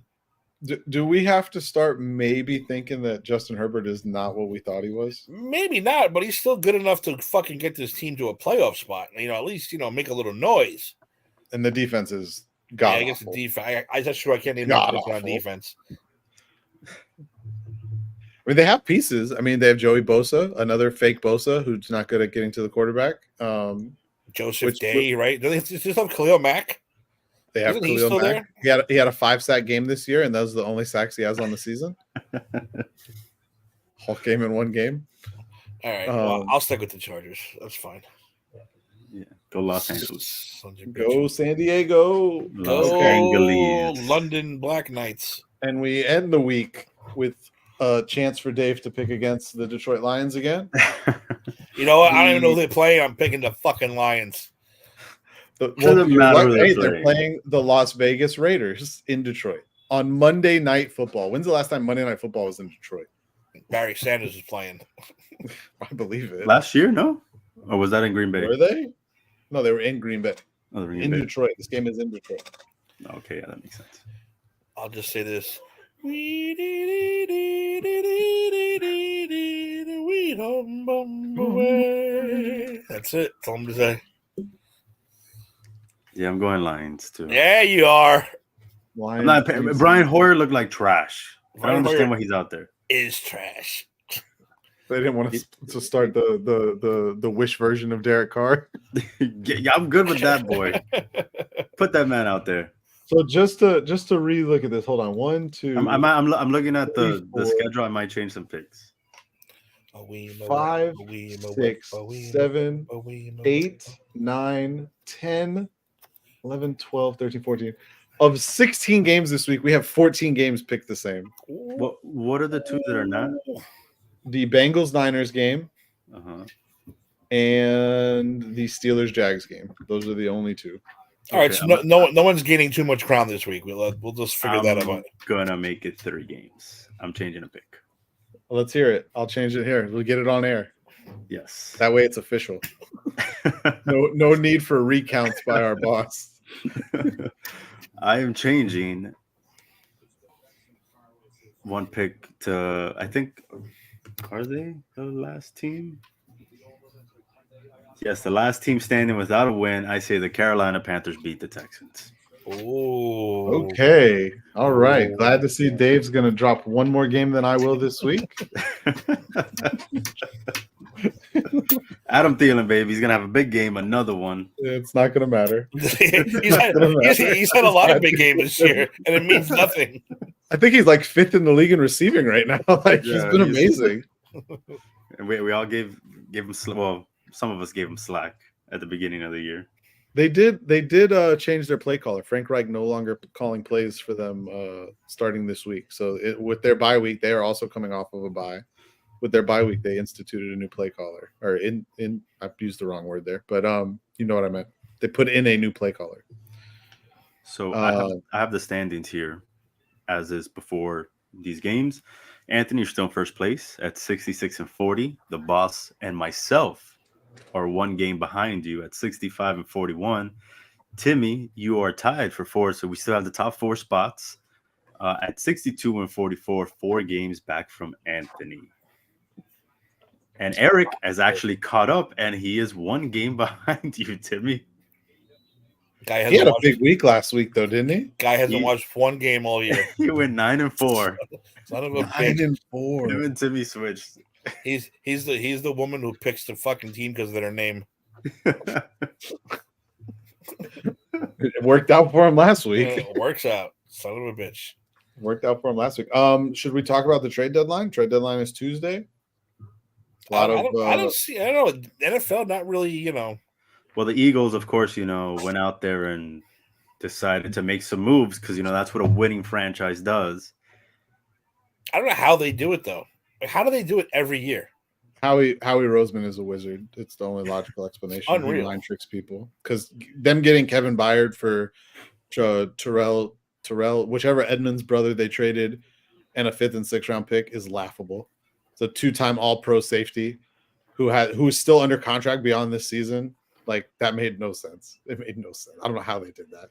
Do we have to start maybe thinking that Justin Herbert is not what we thought he was? Maybe not, but he's still good enough to fucking get this team to a playoff spot. At least, make a little noise. And the defense is god awful. I guess the defense. That's true. I can't even put on defense. I mean, they have pieces. I mean, they have Joey Bosa, another fake Bosa, who's not good at getting to the quarterback. Joseph Day, right? Do they just have Khalil Mack? They have Khalil Mack. He had a 5-sack game this year, and those are the only sacks he has on the season. Whole game in one game. All right. Well, I'll stick with the Chargers. That's fine. Yeah. Go Los Angeles. Go San Diego. Go Angeles. London Black Knights. And we end the week with a chance for Dave to pick against the Detroit Lions again. You know what? I don't even know who they play. I'm picking the fucking Lions. They're playing the Las Vegas Raiders in Detroit on Monday Night Football. When's the last time Monday Night Football was in Detroit? Barry Sanders is playing. I believe it. Last year, no? Or was that in Green Bay? Were they? No, they were in Green Bay. Oh, in Detroit. This game is in Detroit. Okay, yeah, that makes sense. I'll just say this. That's it. That's all I'm to say. Yeah, I'm going Lions too. Yeah, you are. Brian Hoyer looked like trash. I don't understand why he's out there. Is trash. They didn't want to start the wish version of Derek Carr. Yeah, I'm good with that, boy. Put that man out there. So just to re-look at this, hold on. 1, 2. I'm looking at the schedule. I might change some picks. 5, 6, 7, 8, 9, 10, 11, 12, 13, 14. Of 16 games this week, we have 14 games picked the same. What are the two that are not? The Bengals-Niners game. Uh-huh. And the Steelers-Jags game. Those are the only two. All right, so no one's gaining too much ground this week. We'll just figure that out. I'm gonna make it 3 games. I'm changing a pick. Well, let's hear it. I'll change it here. We'll get it on air. Yes. That way it's official. No need for recounts by our boss. I am changing one pick to, I think, are they the last team? Yes, the last team standing without a win. I say the Carolina Panthers beat the Texans. Oh, okay. All right. Glad to see Dave's going to drop one more game than I will this week. Adam Thielen, baby. He's going to have a big game, another one. It's not going to matter. he's had a lot of big games this year, and it means nothing. I think he's like 5th in the league in receiving right now. He's been amazing. And we all gave him some of us gave him slack at the beginning of the year. They did change their play caller. Frank Reich no longer calling plays for them starting this week. So with their bye week, they are also coming off of a bye. With their bye week, they instituted a new play caller. Or I've used the wrong word there, but you know what I meant. They put in a new play caller. So I have the standings here, as is before these games. Anthony, you're still in first place at 66-40. The boss and myself are 1 game behind you at 65-41. Timmy, you are tied for 4, so we still have the top 4 spots at 62-44, 4 games back from Anthony. And Eric has actually caught up, and he is 1 game behind you, Timmy. He had a big week last week, though, didn't he? Guy hasn't watched 1 game all year. He went 9-4. Son of a bitch. 9-4. Him and Timmy switched. He's the woman who picks the fucking team because of their name. It worked out for him last week. It works out. Son of a bitch. Worked out for him last week. Should we talk about the trade deadline? Trade deadline is Tuesday. I don't know. NFL, not really, Well, the Eagles, of course, went out there and decided to make some moves because, that's what a winning franchise does. I don't know how they do it, though. How do they do it every year? Howie Roseman is a wizard. It's the only logical explanation. Unreal. He mind tricks people. Because them getting Kevin Byard for Terrell, whichever Edmonds brother they traded, and a 5th and 6th round pick is laughable. It's a 2-time All-Pro safety who's still under contract beyond this season. Like, that made no sense. It made no sense. I don't know how they did that.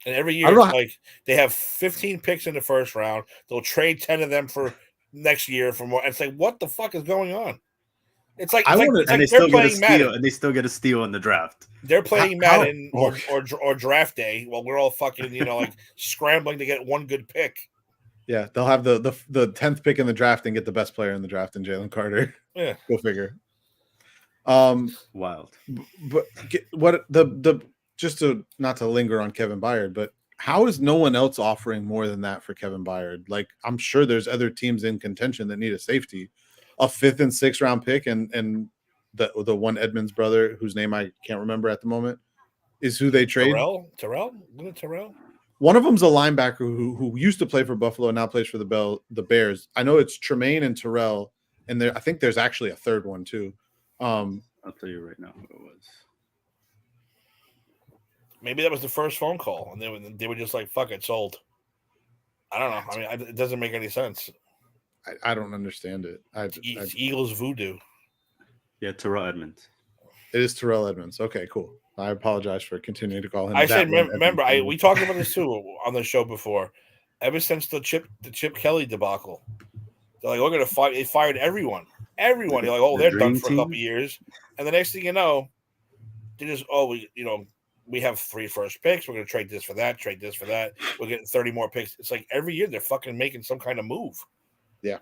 And every year, it's like they have 15 picks in the first round. They'll trade 10 of them for next year for more. It's like, what the fuck is going on? It's like they're playing Madden, and they still get a steal in the draft. They're playing Madden or draft day while we're all fucking like scrambling to get 1 good pick. Yeah, they'll have the 10th pick in the draft and get the best player in the draft in Jalen Carter. Yeah, go figure. Wild. But what just to not to linger on Kevin Byard, but how is no one else offering more than that for Kevin Byard? Like, I'm sure there's other teams in contention that need a safety, a 5th and 6th round pick, and the one Edmonds brother whose name I can't remember at the moment is who they trade. Terrell. One of them's a linebacker who used to play for Buffalo and now plays for the Bears. I know it's Tremaine and Terrell, and I think there's actually a third one too. I'll tell you right now who it was. Maybe that was the first phone call, and they were just like, "Fuck it, sold." I don't know. I mean, it doesn't make any sense. I don't understand it. It's Eagles voodoo. Yeah, Terrell Edmonds. It is Terrell Edmonds. Okay, cool. I apologize for continuing to call him. I said, remember, we talked about this too on the show before. Ever since the Chip Kelly debacle, they're like, we're going to fight. They fired everyone. Everyone. You're like, oh, they're done for a couple years. And the next thing you know, they just, we have 3 first picks. We're going to trade this for that, trade this for that. We're getting 30 more picks. It's like every year they're fucking making some kind of move. Yeah.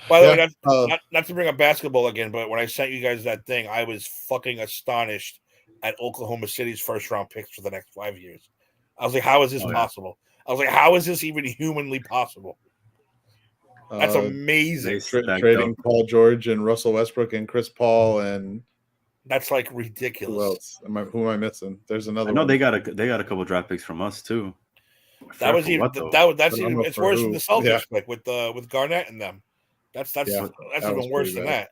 By the way, not to bring up basketball again, but when I sent you guys that thing, I was fucking astonished at Oklahoma City's first-round picks for the next 5 years. I was like, how is this possible? I was like, how is this even humanly possible? That's amazing. Trading Paul George and Russell Westbrook and Chris Paul and that's like ridiculous. Who else? Who am I missing? There's another. I know one. they got a couple draft picks from us too. That's even it's worse than the Celtics pick with Garnett and them. That's even worse than that.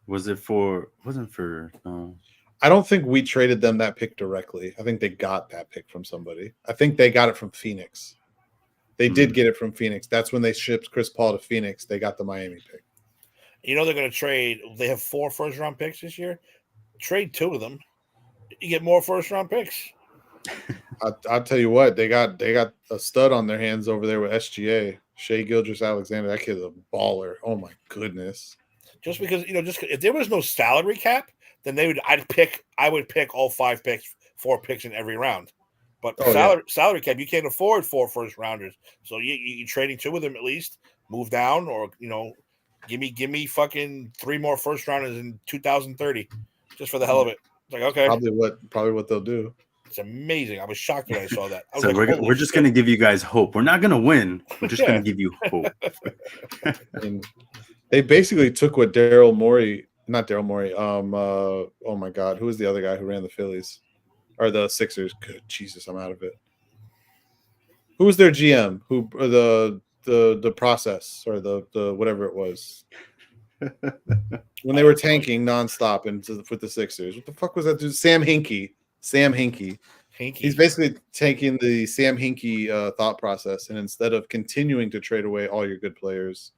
Wasn't for. I don't think we traded them that pick directly. I think they got that pick from somebody. I think they got it from Phoenix. They did get it from Phoenix. That's when they shipped Chris Paul to Phoenix. They got the Miami pick. They're going to trade. They have 4 first-round picks this year. Trade 2 of them. You get more first-round picks. I'll tell you what. They got a stud on their hands over there with SGA. Shai Gilgeous-Alexander. That kid's a baller. Oh, my goodness. Just because, if there was no salary cap, then I would pick all 4 picks in every round. But salary cap, you can't afford 4 first-rounders. So you're trading 2 of them at least. Move down or, give me fucking 3 more first-rounders in 2030 just for the hell of it. It's like, okay. Probably what they'll do. It's amazing. I was shocked when I saw that. So we're just going to give you guys hope. We're not going to win. We're just going to give you hope. I mean, they basically took what Daryl Morey. Not Daryl Morey. Oh my God, who was the other guy who ran the Phillies or the Sixers? Good Jesus, I'm out of it. Who was their GM? Who the process or the whatever it was when they were tanking nonstop with the Sixers? What the fuck was that dude? Sam Hinkie. He's basically taking the Sam Hinkie thought process, and instead of continuing to trade away all your good players,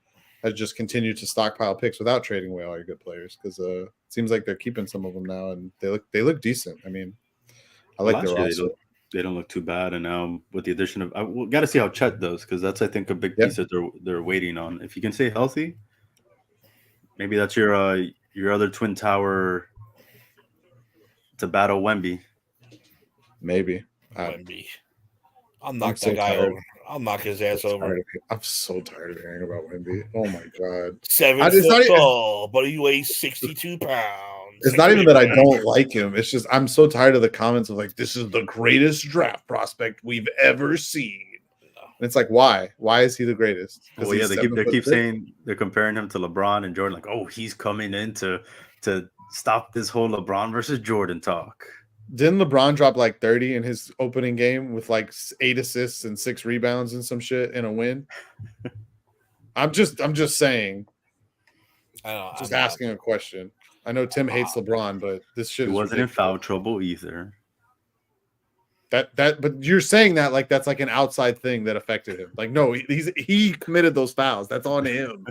has just continued to stockpile picks without trading away all your good players because it seems like they're keeping some of them now, and they look decent. I mean, I like their roster. They don't look too bad, and now with the addition of, we got to see how Chet does because that's I think a big piece that they're waiting on. If he can stay healthy, maybe that's your other twin tower to battle Wemby. Maybe Wemby. I'll knock that guy over. I'll knock his ass over. I'm so tired of hearing about Wemby. Oh my God. 7 foot tall, but he weighs 62 pounds. It's not even that I don't like him. It's just I'm so tired of the comments of like, this is the greatest draft prospect we've ever seen. And it's like, why? Why is he the greatest? Well, yeah, they keep saying they're comparing him to LeBron and Jordan. Like, oh, he's coming in to stop this whole LeBron versus Jordan talk. Didn't LeBron drop like 30 in his opening game with like 8 assists and 6 rebounds and some shit in a win? I'm just saying. Just asking a question. I know Tim hates LeBron, but this shit wasn't in foul trouble either. But you're saying that like that's like an outside thing that affected him. Like, no, he committed those fouls. That's on him.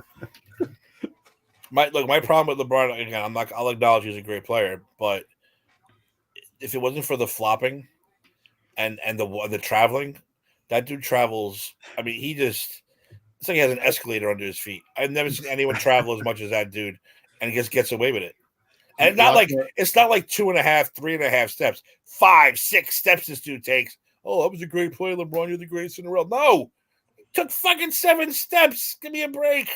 My problem with LeBron, again, I'll acknowledge he's a great player, but if it wasn't for the flopping and the traveling, that dude travels. I mean, it's like he has an escalator under his feet. I've never seen anyone travel as much as that dude, and he just gets away with it. And it's not like 2.5, 3.5 steps, 5, 6 steps this dude takes. Oh, that was a great play, LeBron. You're the greatest in the world. No, it took fucking 7 steps. Give me a break.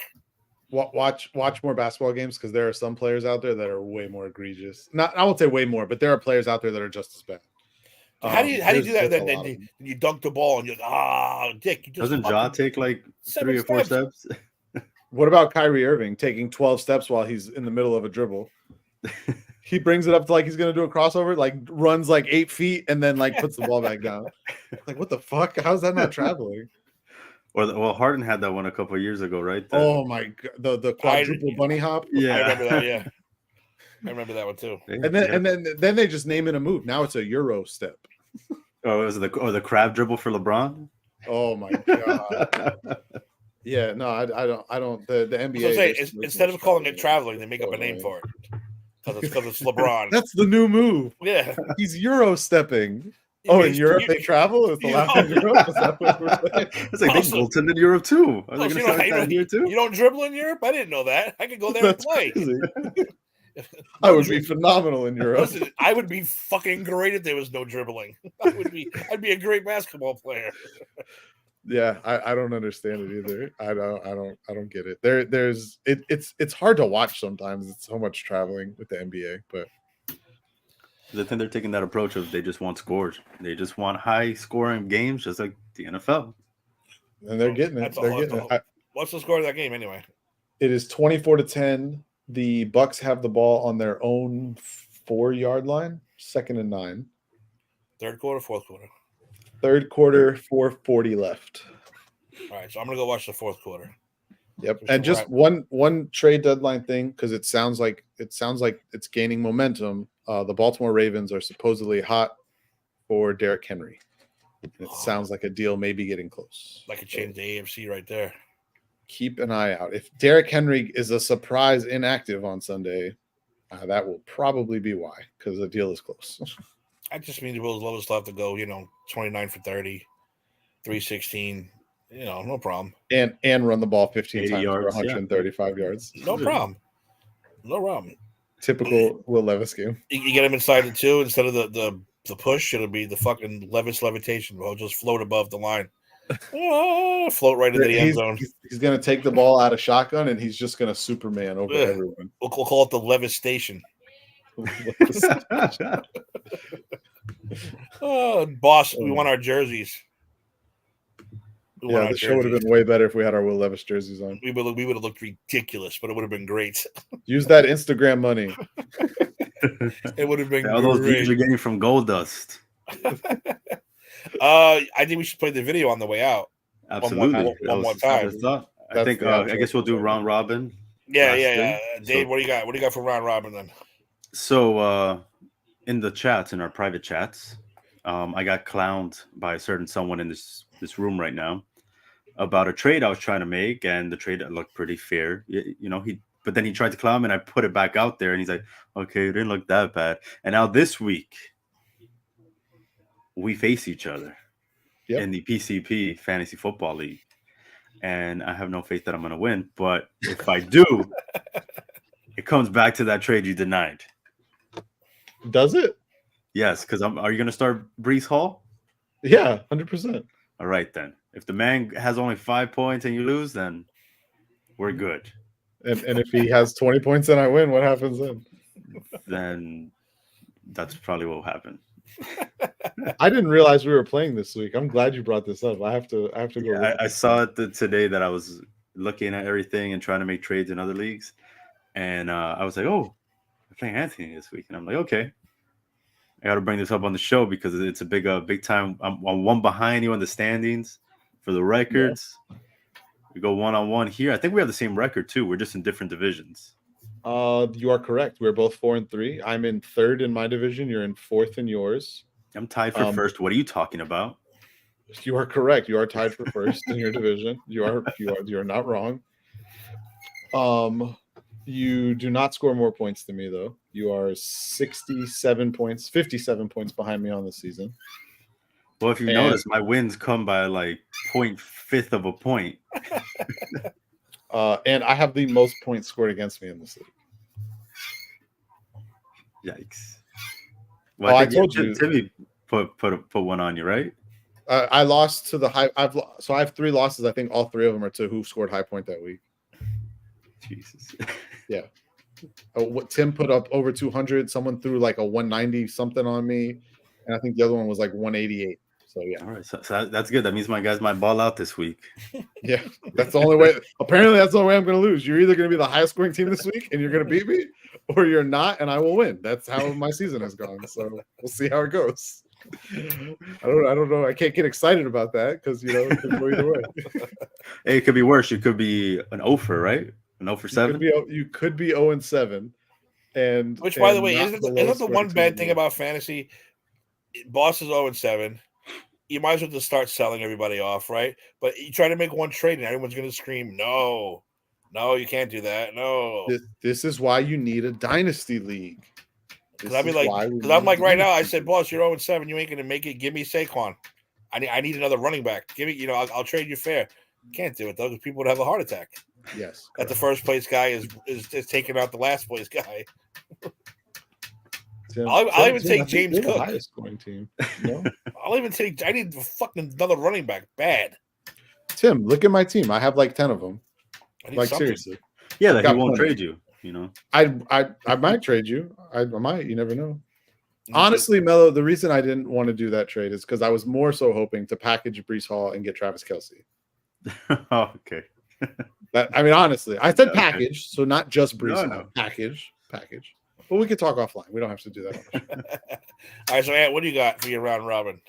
Watch more basketball games because there are some players out there that are way more egregious. I won't say way more, but there are players out there that are just as bad. How do you do that? Then you dunk the ball and you're Dick. Doesn't Ja take like 3 or 4 steps? What about Kyrie Irving taking 12 steps while he's in the middle of a dribble? He brings it up to like he's gonna do a crossover, like runs like 8 feet and then like puts the ball back down. Like, what the fuck? How's that not traveling? Harden had that one a couple of years ago, right? Oh my God, the quadruple bunny hop. Yeah, I remember that. Yeah, I remember that one too. And then they just name it a move. Now it's a Euro step. Oh, it was the crab dribble for LeBron. Oh my God. Yeah, no, I don't. The NBA. Say, instead of calling it traveling, they make up a name for it because it's LeBron. That's the new move. Yeah, he's Euro stepping. Oh, in Europe they travel. It's allowed in Europe. Is that what we're saying? It's like they goaltend in Europe too. Are they you going to start here too? You don't dribble in Europe? I didn't know that. I could go there and play. I would be phenomenal in Europe. Listen, I would be fucking great if there was no dribbling. I'd be a great basketball player. Yeah, I don't understand it either. I don't get it. It's hard to watch sometimes. It's so much traveling with the NBA, but I think they're taking that approach of they just want scores. They just want high scoring games, just like the NFL. And they're getting it. What's the score of that game anyway? It is 24-10. The Bucks have the ball on their own 4-yard line, 2nd and 9. Third quarter, fourth quarter. Third quarter, 4:40 left. All right, so I'm gonna go watch the fourth quarter. Yep, and just one trade deadline thing because it sounds like it's gaining momentum. The Baltimore Ravens are supposedly hot for Derrick Henry. It sounds like a deal may be getting close. That could change the AFC right there. Keep an eye out. If Derrick Henry is a surprise inactive on Sunday, that will probably be why, because the deal is close. I just mean the Bills will still have to go, 29 for 30, 316, no problem. And run the ball 15 times yards, for 135 yards. No problem. No problem. Typical Will Levis game. You get him inside the 2 instead of the push. It'll be the fucking Levis levitation. We'll just float above the line. Float right into the end zone. He's going to take the ball out of shotgun, and he's just going to Superman over everyone. We'll call it the Levis station. Boss, we want our jerseys. The show would have been way better if we had our Will Levis jerseys on. We would have looked ridiculous, but it would have been great. Use that Instagram money. It would have been all those views you're getting from Gold Dust. I think we should play the video on the way out. Absolutely. One more time. I think I guess we'll do round robin. Yeah. Dave, what do you got? What do you got for round robin then? So in the chats, in our private chats, I got clowned by a certain someone in this room right now about a trade I was trying to make, and the trade looked pretty fair. But then he tried to clown me, and I put it back out there, and he's like, "Okay, it didn't look that bad." And now this week, we face each other in the PCP Fantasy Football League, and I have no faith that I'm going to win. But if I do, it comes back to that trade you denied. Does it? Yes, because are you going to start Breece Hall? Yeah, 100%. All right, then. If the man has only 5 points and you lose, then we're good. And if he has 20 points and I win, what happens then? Then that's probably what will happen. I didn't realize we were playing this week. I'm glad you brought this up. I have to go. Yeah, I saw it today that I was looking at everything and trying to make trades in other leagues, and I was like, "Oh, we're playing Anthony this week," and I'm like, "Okay, I got to bring this up on the show because it's a big time. I'm one behind you in the standings for the records. Yeah. We go 1-on-1 here. I think we have the same record too. We're just in different divisions." You are correct. We're both 4-3. I'm in 3rd in my division. You're in 4th in yours. I'm tied for 1st. What are you talking about? You are correct. You are tied for 1st in your division. You are not wrong. You do not score more points than me though. You are 57 points behind me on the season. Well, if you notice, my wins come by like 0.5 of a point. And I have the most points scored against me in this league. Yikes! Well, I told you. Timmy put one on you, right? I lost to the high. So I have 3 losses. I think all 3 of them are to who scored high point that week. Jesus. Yeah. What Tim put up over 200. Someone threw like a 190 something on me, and I think the other one was like 188. So yeah. All right, so that's good. That means my guys might ball out this week. Yeah, that's the only way. Apparently, that's the only way I'm going to lose. You're either going to be the highest scoring team this week, and you're going to beat me, or you're not, and I will win. That's how my season has gone. So we'll see how it goes. I don't know. I can't get excited about that because it could go either way. Hey, it could be worse. You could be an 0-for, right? An 0-for-7. You could be 0-7, and which, by the way, isn't the one bad thing about fantasy? Boss is 0-7. you might as well just start selling everybody off, right? But you try to make one trade and everyone's going to scream, no, you can't do that. No. This is why you need a dynasty league. Because I'm like right now, I said, boss, you're 0-7. You ain't going to make it. Give me Saquon. I need another running back. Give me, I'll trade you fair. Can't do it though, because people would have a heart attack. Yes. That the first place guy is taking out the last place guy. I'll even take James Cook. The highest scoring team. I'll even take. I need fucking another running back. Bad. Tim, look at my team. I have like 10 of them. Like seriously. Yeah, that he won't trade you. I might trade you. I might. You never know. Honestly, Mello, the reason I didn't want to do that trade is because I was more so hoping to package Breece Hall and get Travis Kelce. Oh, okay. Honestly, I said package, so not just Breece Hall. No. Package. But we could talk offline. We don't have to do that. All right, so Ant, what do you got for your round robin?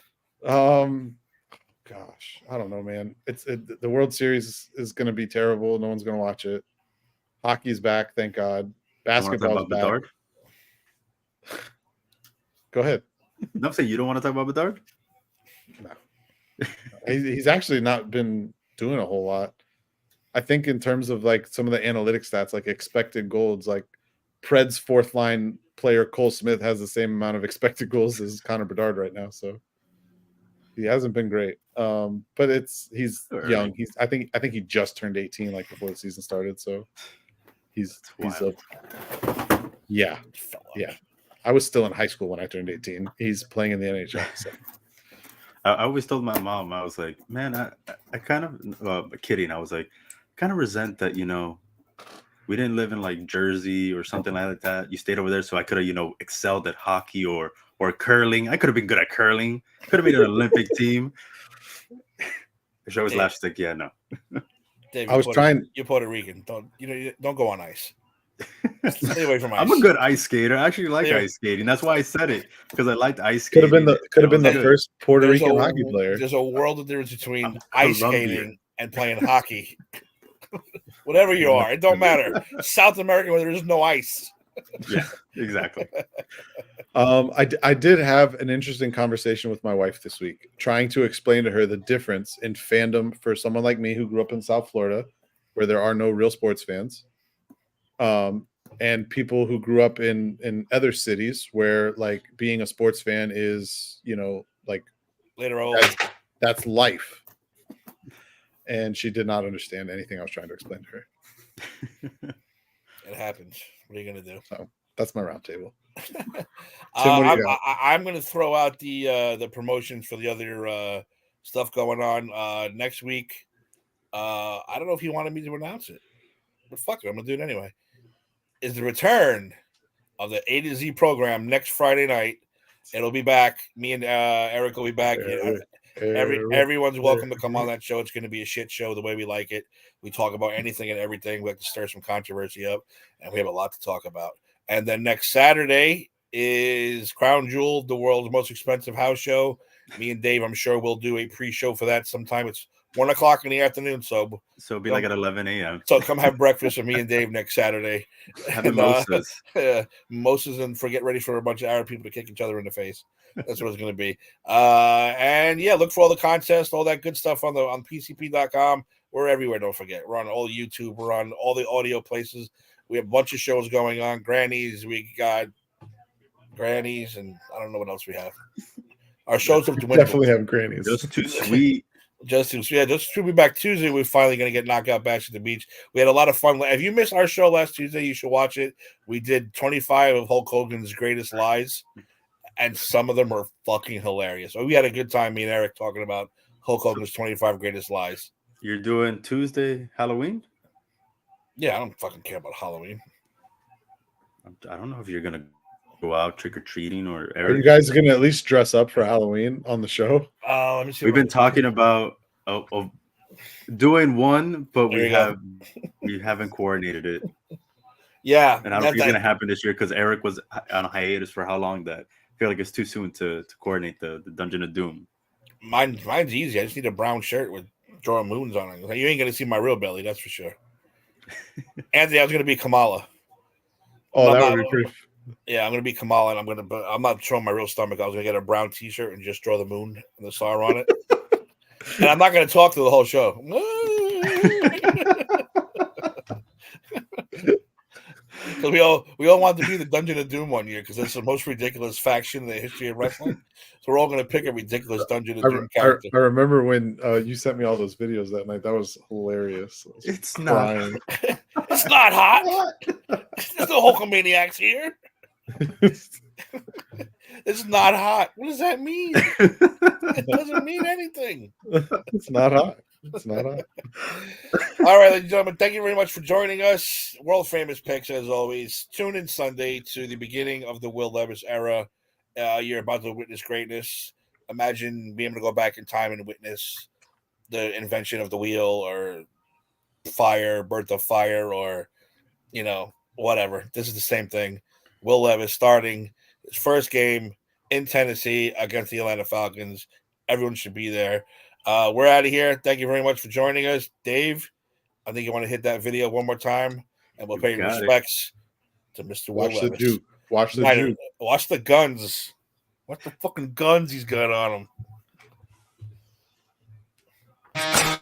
Gosh, I don't know, man. The World Series is going to be terrible. No one's going to watch it. Hockey's back, thank God. Basketball's back. Bedard? Go ahead. No, I'm saying you don't want to talk about Bedard? No. He's actually not been doing a whole lot. I think in terms of like some of the analytic stats, like expected goals, like Pred's fourth line player Cole Smith has the same amount of expected goals as Connor Bedard right now. So he hasn't been great. But he's young. I think he just turned 18 like before the season started. So he's yeah. I was still in high school when I turned 18. He's playing in the NHL. So. I always told my mom, I was like, man, I kind of kidding. I was like, kind of resent that, we didn't live in like Jersey or something like that. You stayed over there, so I could have, excelled at hockey or curling. I could have been good at curling. Could have made an Olympic team. She always laughs like, yeah, no. Dave, I was trying. You're Puerto Rican. Don't go on ice. Stay away from ice. I'm a good ice skater. I actually like ice skating. That's why I said it, because I liked ice Could skating. have been the first Puerto Rican hockey player. There's a world of difference between ice skating and playing hockey. Whatever you are, it don't matter. South America, where there is no ice. Yeah, exactly. I did have an interesting conversation with my wife this week, trying to explain to her the difference in fandom for someone like me who grew up in South Florida, where there are no real sports fans, and people who grew up in other cities where like being a sports fan is, like later on that's life. And she did not understand anything I was trying to explain to her. It happens. What are you going to do? So that's my roundtable. I'm going to throw out the promotions for the other stuff going on next week. I don't know if you wanted me to announce it, but fuck it, I'm going to do it anyway. Is the return of the A to Z program next Friday night. It'll be back. Me and Eric will be back. Everyone's welcome to come on that show. It's going to be a shit show the way we like it. We talk about anything and everything. We like to stir some controversy up, and we have a lot to talk about. And then next Saturday is Crown Jewel, the world's most expensive house show. Me and Dave, I'm sure we'll do a pre-show for that sometime. It's 1:00 in the afternoon, so it'll be like at 11 a.m. So come have breakfast with me and Dave next Saturday. Have mimosas. Mimosas, and get ready for a bunch of Arab people to kick each other in the face. That's what it's going to be. And yeah, look for all the contests, all that good stuff on PCP.com. We're everywhere. Don't forget, we're on all YouTube. We're on all the audio places. We have a bunch of shows going on. Grannies, we got Grannies, and I don't know what else we have. Our shows have dwindled. Definitely have Grannies. Just too sweet. Just to be back Tuesday. We're finally going to get Knockout Bash at the beach. We had a lot of fun. If you missed our show last Tuesday, you should watch it. We did 25 of Hulk Hogan's greatest lies, and some of them are fucking hilarious. So we had a good time, me and Eric, talking about Hulk Hogan's 25 greatest lies. You're doing Tuesday Halloween? Yeah, I don't fucking care about Halloween. I don't know if you're going to go out trick-or-treating or Eric. Are you guys going to at least dress up for Halloween on the show? Let me see. We've been talking about doing one, but we haven't coordinated it. Yeah. And I don't think it's going to happen this year because Eric was on hiatus for how long that I feel like it's too soon to coordinate the Dungeon of Doom. Mine's easy. I just need a brown shirt with drawing moons on it. You ain't going to see my real belly, that's for sure. Anthony, I was going to be Kamala. Oh, that would be pretty. Yeah, I'm gonna be Kamala, and I'm not showing my real stomach. I was gonna get a brown T-shirt and just draw the moon and the star on it. And I'm not gonna talk through the whole show. Because we all wanted to be the Dungeon of Doom one year because it's the most ridiculous faction in the history of wrestling. So we're all going to pick a ridiculous Dungeon of Doom character. I remember when you sent me all those videos that night. That was hilarious. It's crying. Not. It's not hot. There's no Hulkamaniacs here. It's not hot. What does that mean? It doesn't mean anything. It's not hot. It's not hot. All right, ladies and gentlemen, thank you very much for joining us. World famous picks, as always. Tune in Sunday to the beginning of the Will Levis era. You're about to witness greatness. Imagine being able to go back in time and witness the invention of the wheel or fire, birth of fire, or, whatever. This is the same thing. Will Levis starting his first game in Tennessee against the Atlanta Falcons. Everyone should be there. We're out of here. Thank you very much for joining us. Dave, I think you want to hit that video one more time, and we'll pay respects to Mr. Will Levis. Watch the Jew. Watch the guns. Watch the fucking guns he's got on him.